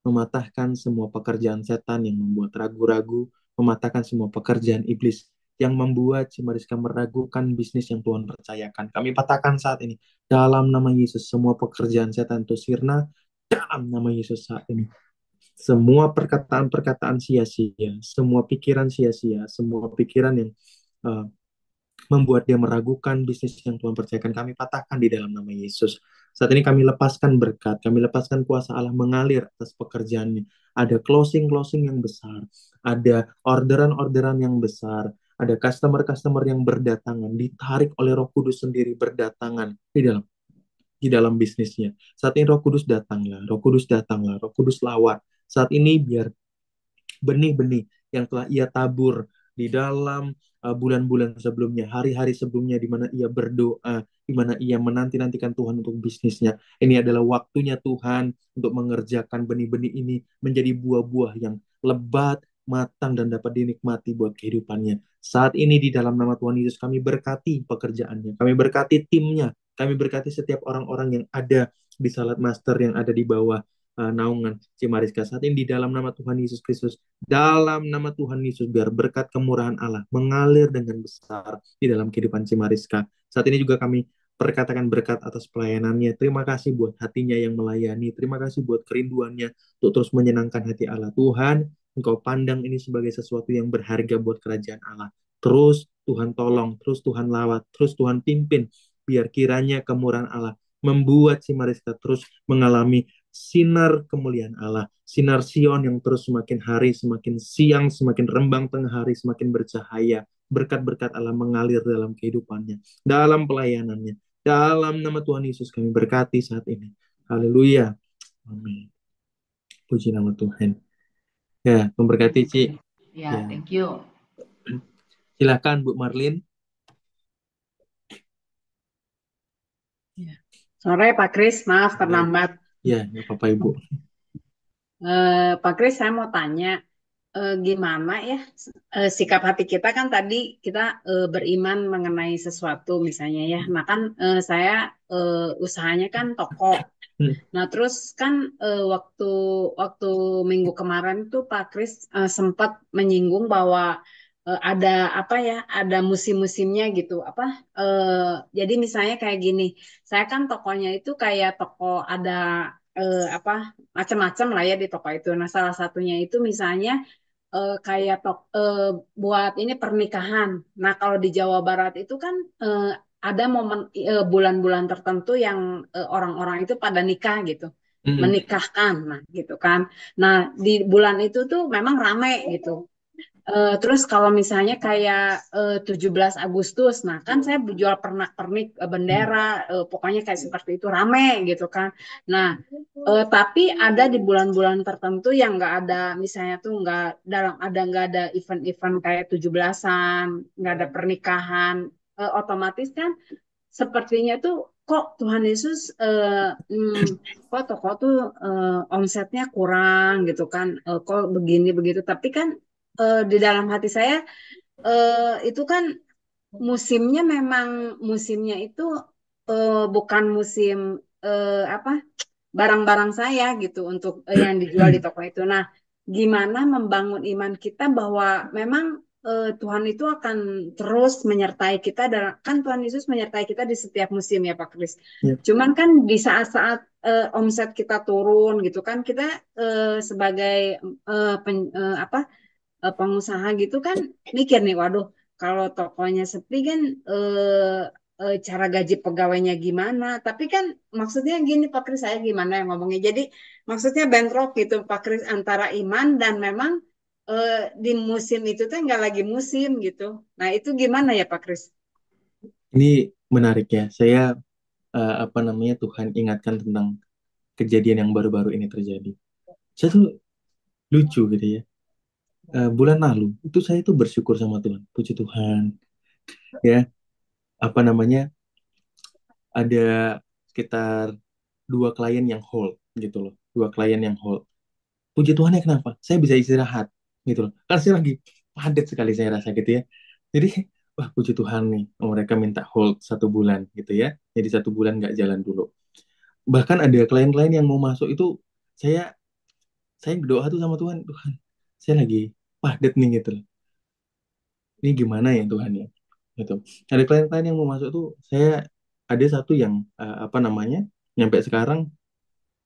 mematahkan semua pekerjaan setan yang membuat ragu-ragu, mematahkan semua pekerjaan iblis yang membuat Cimariska meragukan bisnis yang Tuhan percayakan. Kami patahkan saat ini dalam nama Yesus semua pekerjaan setan itu sirna dalam nama Yesus saat ini. Semua perkataan-perkataan sia-sia, semua pikiran sia-sia, semua pikiran yang uh, membuat dia meragukan bisnis yang Tuhan percayakan, kami patahkan di dalam nama Yesus. Saat ini kami lepaskan berkat, kami lepaskan kuasa Allah mengalir atas pekerjaannya. Ada closing-closing yang besar, ada orderan-orderan yang besar, ada customer-customer yang berdatangan, ditarik oleh Roh Kudus sendiri berdatangan di dalam bisnisnya. Saat ini Roh Kudus datanglah, Roh Kudus datanglah, Roh Kudus lawat. Saat ini biar benih-benih yang telah ia tabur di dalam bulan-bulan sebelumnya, hari-hari sebelumnya di mana ia berdoa, di mana ia menanti-nantikan Tuhan untuk bisnisnya. Ini adalah waktunya Tuhan untuk mengerjakan benih-benih ini menjadi buah-buah yang lebat, matang, dan dapat dinikmati buat kehidupannya. Saat ini di dalam nama Tuhan Yesus kami berkati pekerjaannya, kami berkati timnya, kami berkati setiap orang-orang yang ada di Salat Master yang ada di bawah naungan Cimariska. Saat ini di dalam nama Tuhan Yesus Kristus, dalam nama Tuhan Yesus, biar berkat kemurahan Allah mengalir dengan besar di dalam kehidupan Cimariska. Saat ini juga kami perkatakan berkat atas pelayanannya. Terima kasih buat hatinya yang melayani. Terima kasih buat kerinduannya untuk terus menyenangkan hati Allah. Tuhan, Engkau pandang ini sebagai sesuatu yang berharga buat kerajaan Allah. Terus Tuhan tolong, terus Tuhan lawat, terus Tuhan pimpin. Biar kiranya kemurahan Allah membuat Cimariska terus mengalami sinar kemuliaan Allah, sinar Sion yang terus semakin hari, semakin siang, semakin rembang tengah hari, semakin bercahaya. Berkat-berkat Allah mengalir dalam kehidupannya, dalam pelayanannya. Dalam nama Tuhan Yesus kami berkati saat ini. Haleluya. Amin. Puji nama Tuhan. Ya, memberkati Ci. Ya, Ya. thank you. Silakan Bu Marlin. Sore Pak Kris, maaf terlambat. Ya, nggak apa-apa Ibu. Pak Kris, saya mau tanya, gimana ya sikap hati kita kan tadi kita beriman mengenai sesuatu misalnya ya. Nah kan saya usahanya kan toko. Nah terus kan waktu minggu kemarin tuh Pak Kris sempat menyinggung bahwa ada apa ya, ada musim-musimnya gitu. Jadi misalnya kayak gini, saya kan tokonya itu kayak toko ada macam-macam lah ya di toko itu. Nah salah satunya itu misalnya buat ini pernikahan. Nah, kalau di Jawa Barat itu kan ada momen bulan-bulan tertentu yang orang-orang itu pada nikah gitu, menikahkan, nah gitu kan. Nah, di bulan itu tuh memang rame gitu. Terus kalau misalnya kayak 17 Agustus, nah kan saya jual pernak-pernik bendera, pokoknya kayak seperti itu rame gitu kan. Nah, tapi ada di bulan-bulan tertentu yang nggak ada, misalnya tuh nggak ada event-event kayak 17-an, nggak ada pernikahan, otomatis kan sepertinya tuh kok Tuhan Yesus kok toko tuh omsetnya kurang gitu kan, kok begini begitu. Tapi kan di dalam hati saya itu kan musimnya itu bukan musim barang-barang saya gitu untuk yang dijual di toko itu. Nah, gimana membangun iman kita bahwa memang Tuhan itu akan terus menyertai kita, dan kan Tuhan Yesus menyertai kita di setiap musim ya Pak Kris. Ya. Cuman kan di saat-saat omset kita turun gitu kan, kita sebagai pengusaha gitu kan mikir nih, waduh kalau tokonya sepi kan cara gaji pegawainya gimana. Tapi kan maksudnya gini Pak Kris, saya gimana yang ngomongnya. Jadi maksudnya bentrok gitu Pak Kris antara iman dan memang di musim itu tuh nggak lagi musim gitu. Nah itu gimana ya Pak Kris? Ini menarik ya. Saya Tuhan ingatkan tentang kejadian yang baru-baru ini terjadi. Saya tuh lucu gitu ya. Bulan lalu itu saya tuh bersyukur sama Tuhan. Puji Tuhan. Ya, ada sekitar 2 klien yang hold gitu loh. 2 klien yang hold. Puji Tuhan ya, kenapa? Saya bisa istirahat gitu loh. Kan saya lagi padat sekali saya rasa gitu ya. Jadi wah puji Tuhan nih, mereka minta hold 1 bulan gitu ya. Jadi 1 bulan nggak jalan dulu. Bahkan ada klien-klien yang mau masuk itu, saya saya berdoa tuh sama Tuhan, Tuhan, saya lagi padat nih gitu loh. Ini gimana ya Tuhan ya? Gitu. Ada klien-klien yang mau masuk tuh, saya ada satu yang apa namanya, nyampe sekarang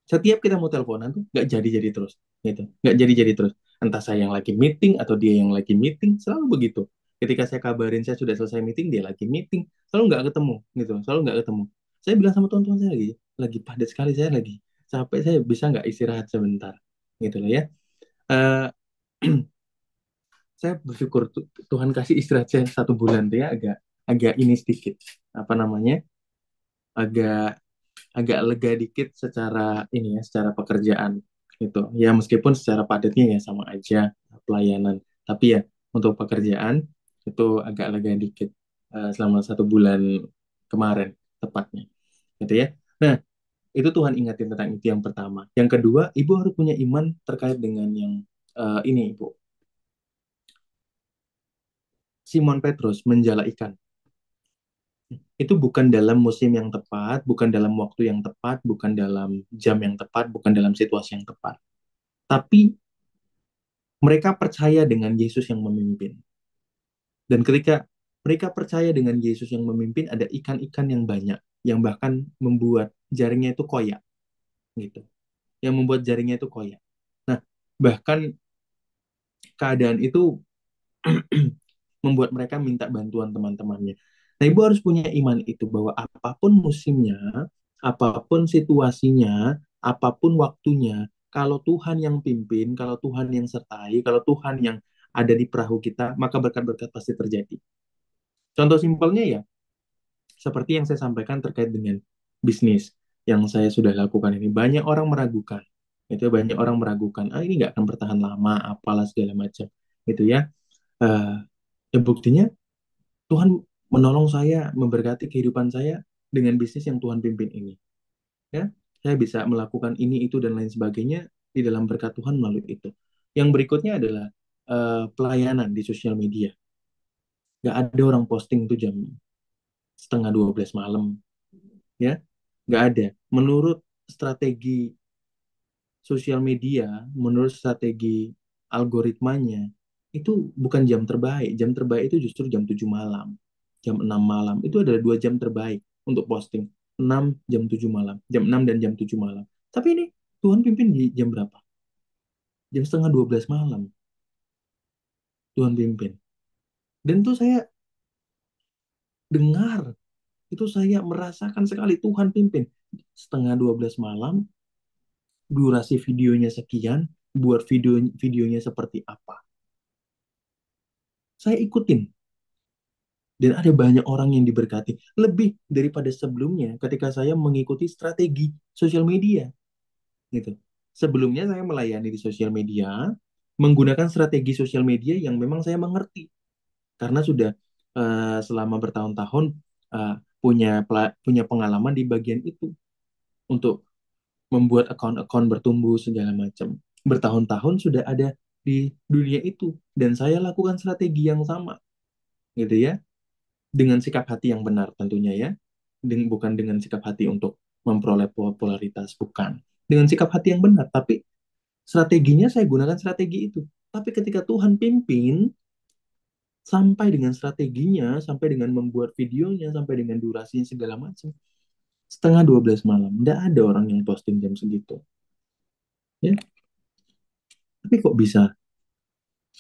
setiap kita mau teleponan tuh nggak jadi-jadi terus gitu, nggak jadi-jadi terus, entah saya yang lagi meeting atau dia yang lagi meeting, selalu begitu. Ketika saya kabarin saya sudah selesai meeting, dia lagi meeting, selalu nggak ketemu gitu, selalu nggak ketemu. Saya bilang sama teman-teman saya, lagi padat sekali, saya lagi capek, saya bisa nggak istirahat sebentar gitu loh ya. Eh, saya bersyukur Tuhan kasih istirahat saya 1 bulan tuh ya, agak agak ini sedikit apa namanya, agak agak lega dikit secara ini ya, secara pekerjaan gitu. Ya meskipun secara padatnya ya sama aja pelayanan, tapi ya untuk pekerjaan itu agak lega dikit selama 1 bulan kemarin tepatnya, gitu ya. Nah, itu Tuhan ingatin tentang itu yang pertama. Yang kedua, ibu harus punya iman terkait dengan yang ini, ibu. Simon Petrus menjala ikan. Itu bukan dalam musim yang tepat, bukan dalam waktu yang tepat, bukan dalam jam yang tepat, bukan dalam situasi yang tepat. Tapi mereka percaya dengan Yesus yang memimpin. Dan ketika mereka percaya dengan Yesus yang memimpin, ada ikan-ikan yang banyak, yang bahkan membuat jaringnya itu koyak, gitu. Yang membuat jaringnya itu koyak. Nah, bahkan keadaan itu membuat mereka minta bantuan teman-temannya. Nah, ibu harus punya iman itu bahwa apapun musimnya, apapun situasinya, apapun waktunya, kalau Tuhan yang pimpin, kalau Tuhan yang sertai, kalau Tuhan yang ada di perahu kita, maka berkat-berkat pasti terjadi. Contoh simpelnya ya, seperti yang saya sampaikan terkait dengan bisnis yang saya sudah lakukan ini. Banyak orang meragukan. Itu banyak orang meragukan, ini nggak akan bertahan lama, apalah segala macam. Gitu ya. Eh, ya buktinya Tuhan menolong saya, memberkati kehidupan saya dengan bisnis yang Tuhan pimpin ini. Ya, saya bisa melakukan ini, itu, dan lain sebagainya di dalam berkat Tuhan melalui itu. Yang berikutnya adalah pelayanan di sosial media. Gak ada orang posting itu jam setengah 12 malam. Ya, gak ada. Menurut strategi sosial media, menurut strategi algoritmanya, itu bukan jam terbaik. Jam terbaik itu justru jam 7 malam, jam 6 malam. Itu adalah 2 jam terbaik untuk posting. 6, jam 7 malam. Jam 6 dan jam 7 malam. Tapi ini Tuhan pimpin di jam berapa? Jam setengah 12 malam. Tuhan pimpin. Dan itu saya dengar, itu saya merasakan sekali Tuhan pimpin. Setengah 12 malam, durasi videonya sekian, buat videonya seperti apa. Saya ikutin. Dan ada banyak orang yang diberkati. Lebih daripada sebelumnya ketika saya mengikuti strategi sosial media. Gitu. Sebelumnya saya melayani di sosial media, menggunakan strategi sosial media yang memang saya mengerti. Karena sudah selama bertahun-tahun punya pengalaman di bagian itu. Untuk membuat akun-akun bertumbuh segala macam. Bertahun-tahun sudah ada di dunia itu. Dan saya lakukan strategi yang sama. Gitu ya. Dengan sikap hati yang benar tentunya ya, bukan dengan sikap hati untuk memperoleh popularitas, bukan. Dengan sikap hati yang benar, tapi strateginya saya gunakan strategi itu. Tapi ketika Tuhan pimpin, sampai dengan strateginya, sampai dengan membuat videonya, sampai dengan durasinya segala macam, setengah 12 malam, tidak ada orang yang posting jam segitu. Ya, tapi kok bisa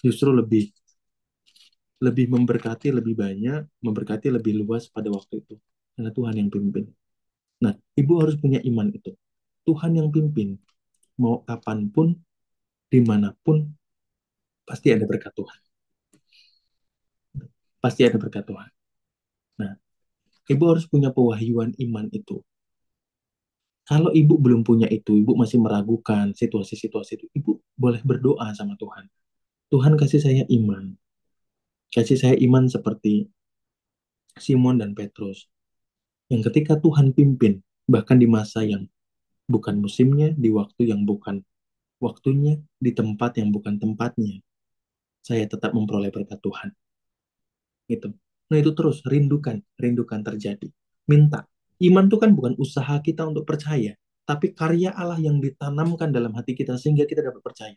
justru lebih memberkati lebih banyak, memberkati lebih luas pada waktu itu. Karena Tuhan yang pimpin. Nah, ibu harus punya iman itu. Tuhan yang pimpin. Mau kapanpun, dimanapun, pasti ada berkat Tuhan. Pasti ada berkat Tuhan. Nah, ibu harus punya pewahyuan iman itu. Kalau ibu belum punya itu, ibu masih meragukan situasi-situasi itu, ibu boleh berdoa sama Tuhan. Tuhan kasih saya iman. Kasih saya iman seperti Simon dan Petrus. Yang ketika Tuhan pimpin, bahkan di masa yang bukan musimnya, di waktu yang bukan waktunya, di tempat yang bukan tempatnya, saya tetap memperoleh berkat Tuhan. Gitu. Nah itu terus rindukan terjadi. Minta. Iman itu kan bukan usaha kita untuk percaya, tapi karya Allah yang ditanamkan dalam hati kita sehingga kita dapat percaya.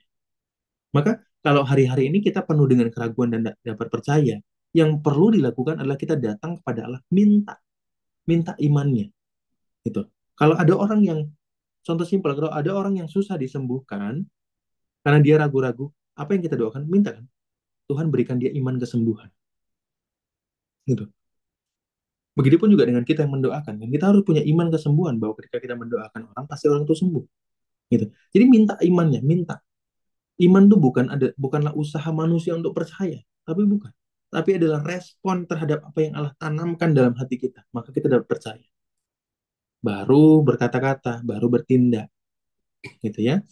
Maka kalau hari-hari ini kita penuh dengan keraguan dan tidak dapat percaya, yang perlu dilakukan adalah kita datang kepada Allah, minta imannya. Gitu. Kalau ada orang yang, contoh simpel, kalau ada orang yang susah disembuhkan karena dia ragu-ragu, apa yang kita doakan? Minta kan? Tuhan berikan dia iman kesembuhan. Gitu. Begitupun juga dengan kita yang mendoakan. Dan kita harus punya iman kesembuhan bahwa ketika kita mendoakan orang, pasti orang itu sembuh. Gitu. Jadi minta imannya, minta. Iman itu bukanlah usaha manusia untuk percaya, tapi bukan. Tapi adalah respon terhadap apa yang Allah tanamkan dalam hati kita. Maka kita dapat percaya. Baru berkata-kata, baru bertindak. Gitu ya.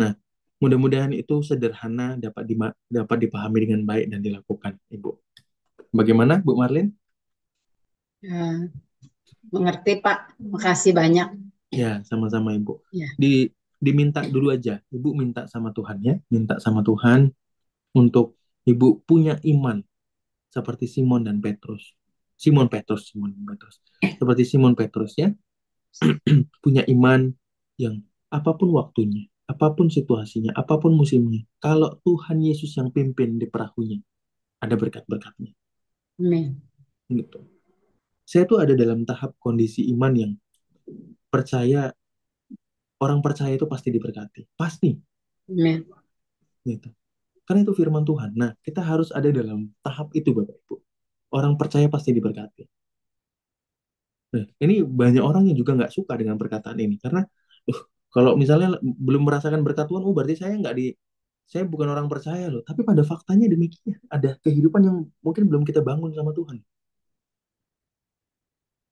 Nah, mudah-mudahan itu sederhana dapat dipahami dengan baik dan dilakukan, Ibu. Bagaimana, Bu Marlin? Ya, mengerti Pak. Makasih banyak. Ya, sama-sama Ibu. Ya. Diminta dulu aja. Ibu minta sama Tuhan ya. Minta sama Tuhan untuk Ibu punya iman seperti Simon dan Petrus. Simon Petrus. Seperti Simon Petrus ya. Punya iman yang apapun waktunya, apapun situasinya, apapun musimnya. Kalau Tuhan Yesus yang pimpin di perahunya, ada berkat-berkatnya. Amin. Gitu. Saya tuh ada dalam tahap kondisi iman yang percaya, orang percaya itu pasti diberkati. Pasti. Amin. Gitu. Karena itu firman Tuhan. Nah, kita harus ada dalam tahap itu, Bapak Ibu. Orang percaya pasti diberkati. Nah, ini banyak orang yang juga nggak suka dengan perkataan ini. Karena, kalau misalnya belum merasakan berkat Tuhan, berarti saya bukan orang percaya loh. Tapi pada faktanya demikian. Ada kehidupan yang mungkin belum kita bangun sama Tuhan.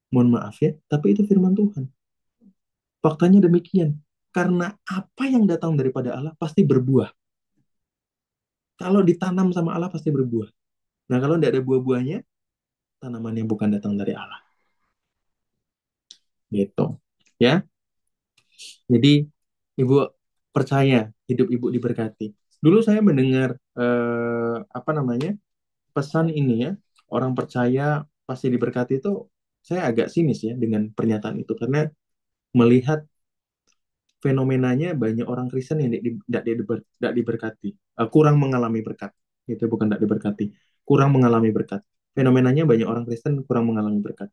Mohon maaf ya, tapi itu firman Tuhan. Faktanya demikian. Karena apa yang datang daripada Allah pasti berbuah. Kalau ditanam sama Allah pasti berbuah. Nah, kalau tidak ada buah-buahnya, tanamannya bukan datang dari Allah. Gitu. Ya. Jadi, Ibu percaya hidup Ibu diberkati. Dulu saya mendengar pesan ini ya, orang percaya pasti diberkati itu, saya agak sinis ya dengan pernyataan itu karena melihat fenomenanya banyak orang Kristen yang tidak diberkati, kurang mengalami berkat. Itu bukan tidak diberkati, kurang mengalami berkat. Fenomenanya banyak orang Kristen kurang mengalami berkat.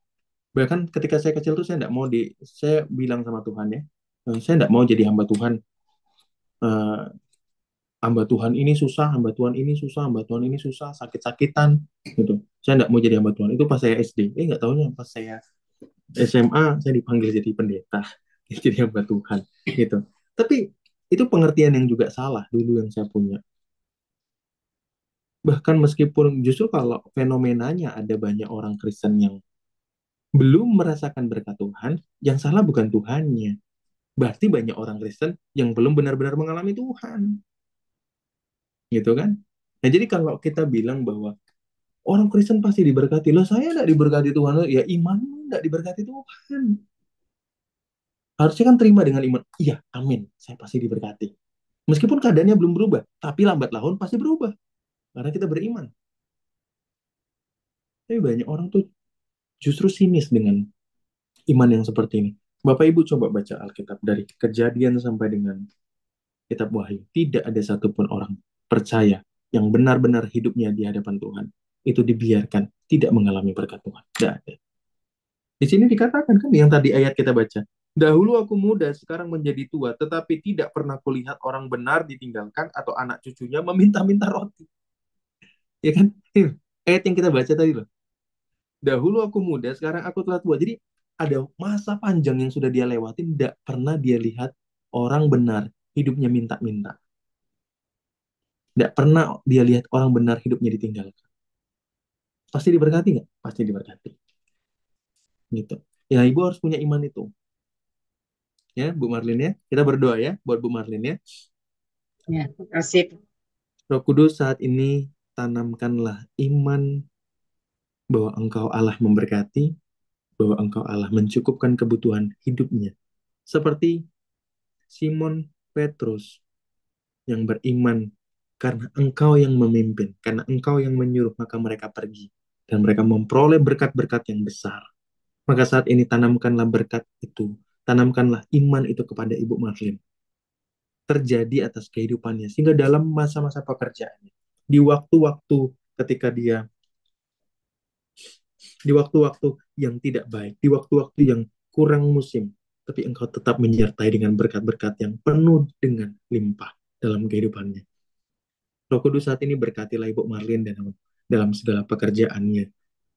Bahkan ketika saya kecil tuh saya bilang sama Tuhan ya, saya tidak mau jadi hamba Tuhan. Hamba Tuhan ini susah, hamba Tuhan ini susah, hamba Tuhan ini susah, sakit-sakitan, gitu. Saya tidak mau jadi hamba Tuhan. Itu pas saya SD. Nggak tahunya pas saya SMA, saya dipanggil jadi pendeta, jadi hamba Tuhan, gitu. Tapi itu pengertian yang juga salah dulu yang saya punya. Bahkan meskipun justru kalau fenomenanya ada banyak orang Kristen yang belum merasakan berkat Tuhan, yang salah bukan Tuhannya. Berarti banyak orang Kristen yang belum benar-benar mengalami Tuhan. Gitu kan? Nah, jadi kalau kita bilang bahwa orang Kristen pasti diberkati, loh saya tidak diberkati Tuhan, ya imanmu tidak diberkati Tuhan. Harusnya kan terima dengan iman, iya amin, saya pasti diberkati. Meskipun keadaannya belum berubah, tapi lambat laun pasti berubah. Karena kita beriman. Tapi banyak orang tuh justru sinis dengan iman yang seperti ini. Bapak Ibu coba baca Alkitab dari Kejadian sampai dengan Kitab Wahyu. Tidak ada satupun orang percaya yang benar-benar hidupnya di hadapan Tuhan itu dibiarkan tidak mengalami berkat Tuhan. Tidak ada. Di sini dikatakan kan yang tadi ayat kita baca. Dahulu aku muda, sekarang menjadi tua, tetapi tidak pernah kulihat orang benar ditinggalkan atau anak cucunya meminta-minta roti. Ya kan? Ayat yang kita baca tadi loh. Dahulu aku muda, sekarang aku telah tua. Jadi ada masa panjang yang sudah dia lewati, tidak pernah dia lihat orang benar hidupnya minta-minta. Tidak pernah dia lihat orang benar hidupnya ditinggalkan. Pasti diberkati nggak? Pasti diberkati. Gitu. Ya, Ibu harus punya iman itu. Ya, Bu Marlin ya. Kita berdoa ya buat Bu Marlin ya. Ya, terima kasih. Roh Kudus, saat ini tanamkanlah iman bahwa Engkau Allah memberkati, bahwa Engkau Allah mencukupkan kebutuhan hidupnya. Seperti Simon Petrus yang beriman karena Engkau yang memimpin, karena Engkau yang menyuruh, maka mereka pergi. dan mereka memperoleh berkat-berkat yang besar. Maka saat ini tanamkanlah berkat itu, tanamkanlah iman itu kepada Ibu Marlin, terjadi atas kehidupannya, sehingga dalam masa-masa pekerjaannya, di waktu-waktu ketika dia, di waktu-waktu yang tidak baik, di waktu-waktu yang kurang musim, tapi engkau tetap menyertai dengan berkat-berkat yang penuh dengan limpah dalam kehidupannya. Roh Kudus saat ini berkatilah Ibu Marlin dalam segala pekerjaannya,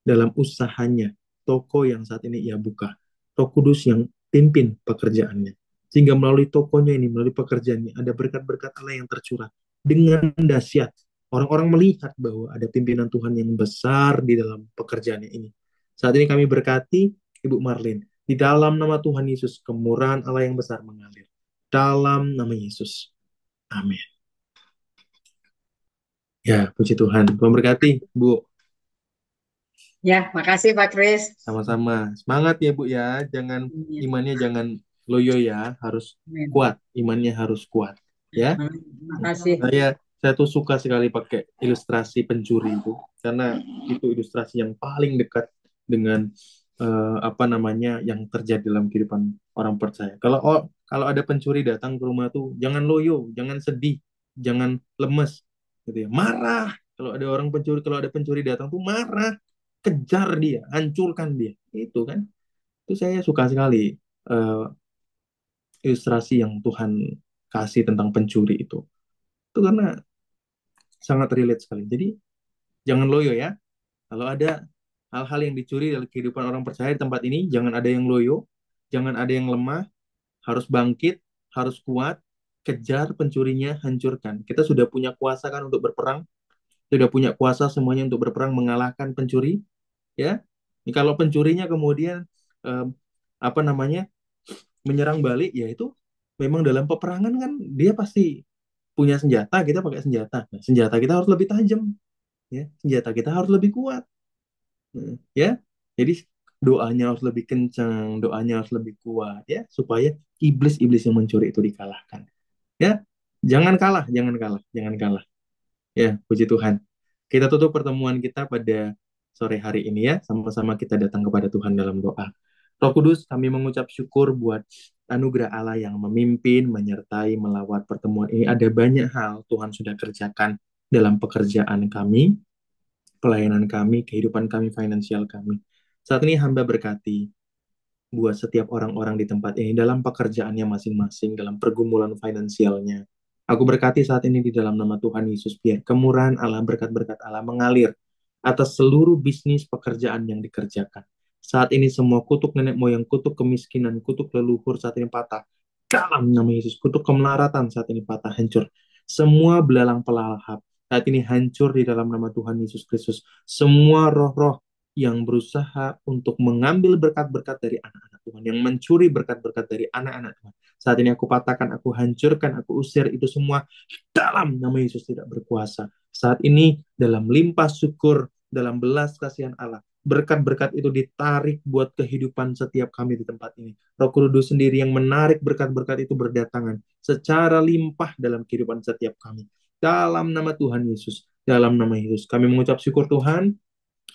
dalam usahanya, toko yang saat ini ia buka. Roh Kudus yang pimpin pekerjaannya. Sehingga melalui tokonya ini, melalui pekerjaannya, ada berkat-berkat Allah yang tercurah dengan dahsyat. Orang-orang melihat bahwa ada pimpinan Tuhan yang besar di dalam pekerjaannya ini. Saat ini kami berkati Ibu Marlin. Di dalam nama Tuhan Yesus, kemurahan Allah yang besar mengalir. Dalam nama Yesus. Amin. Ya, puji Tuhan. Tuhan berkati, Bu. Ya, makasih Pak Kris. Sama-sama. Semangat ya, Bu ya. Imannya jangan loyo ya, harus Amin. kuat. Imannya harus kuat. Ya. Makasih. Saya tuh suka sekali pakai ilustrasi pencuri itu, karena itu ilustrasi yang paling dekat dengan yang terjadi dalam kehidupan orang percaya. Kalau ada pencuri datang ke rumah tuh, jangan loyo, jangan sedih, jangan lemes, gitu ya. Marah. Kalau ada pencuri datang tuh marah, kejar dia, hancurkan dia. Itu kan. Itu saya suka sekali ilustrasi yang Tuhan kasih tentang pencuri itu. Itu karena sangat relate sekali. Jadi jangan loyo ya. Kalau ada hal-hal yang dicuri dalam kehidupan orang percaya di tempat ini, jangan ada yang loyo, jangan ada yang lemah, harus bangkit, harus kuat, kejar pencurinya, hancurkan. Kita sudah punya kuasa kan untuk berperang, sudah punya kuasa semuanya untuk berperang mengalahkan pencuri, ya. Ini kalau pencurinya kemudian eh, menyerang balik, ya itu memang dalam peperangan kan dia pasti punya senjata, kita pakai senjata. Nah, senjata kita harus lebih tajam, ya. Senjata kita harus lebih kuat, ya. Jadi doanya harus lebih kencang, doanya harus lebih kuat, ya, supaya iblis-iblis yang mencuri itu dikalahkan. Ya, jangan kalah, jangan kalah, jangan kalah. Ya, puji Tuhan. Kita tutup pertemuan kita pada sore hari ini ya, sama-sama kita datang kepada Tuhan dalam doa. Roh Kudus, kami mengucap syukur buat anugerah Allah yang memimpin, menyertai, melawat pertemuan ini. Ada banyak hal Tuhan sudah kerjakan dalam pekerjaan kami, pelayanan kami, kehidupan kami, finansial kami. Saat ini hamba berkati buat setiap orang-orang di tempat ini dalam pekerjaannya masing-masing, dalam pergumulan finansialnya. Aku berkati saat ini di dalam nama Tuhan Yesus, biar kemurahan Allah, berkat-berkat Allah mengalir atas seluruh bisnis pekerjaan yang dikerjakan. Saat ini semua kutuk nenek moyang, kutuk kemiskinan, kutuk leluhur saat ini patah. Dalam nama Yesus, kutuk kemelaratan saat ini patah, hancur. Semua belalang pelalahap saat ini hancur di dalam nama Tuhan Yesus Kristus. Semua roh-roh yang berusaha untuk mengambil berkat-berkat dari anak-anak Tuhan, yang mencuri berkat-berkat dari anak-anak Tuhan. Saat ini aku patahkan, aku hancurkan, aku usir itu semua dalam nama Yesus tidak berkuasa. Saat ini dalam limpah syukur, dalam belas kasihan Allah, berkat-berkat itu ditarik buat kehidupan setiap kami di tempat ini. Roh Kudus sendiri yang menarik berkat-berkat itu berdatangan secara limpah dalam kehidupan setiap kami. Dalam nama Tuhan Yesus, dalam nama Yesus, kami mengucap syukur Tuhan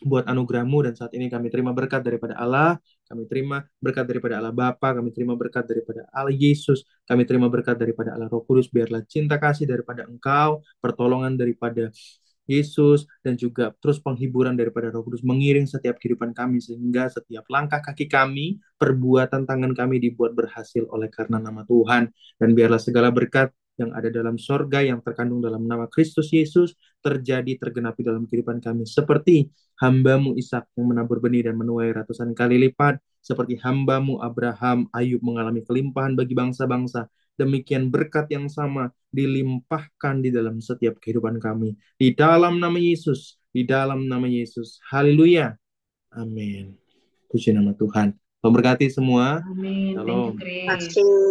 buat anugerah-Mu, dan saat ini kami terima berkat daripada Allah, kami terima berkat daripada Allah Bapa, kami terima berkat daripada Allah Yesus, kami terima berkat daripada Allah Roh Kudus. Biarlah cinta kasih daripada Engkau, pertolongan daripada Yesus, dan juga terus penghiburan daripada Roh Kudus mengiring setiap kehidupan kami, sehingga setiap langkah kaki kami, perbuatan tangan kami dibuat berhasil oleh karena nama Tuhan. Dan biarlah segala berkat yang ada dalam sorga yang terkandung dalam nama Kristus Yesus terjadi, tergenapi dalam kehidupan kami, seperti hamba-Mu Ishak yang menabur benih dan menuai ratusan kali lipat, seperti hamba-Mu Abraham, Ayub mengalami kelimpahan bagi bangsa-bangsa. Demikian berkat yang sama dilimpahkan di dalam setiap kehidupan kami. Di dalam nama Yesus, di dalam nama Yesus. Haleluya. Amin. Puji nama Tuhan. Memberkati semua. Amin. Thank you, Shalom. Chris. Makasih.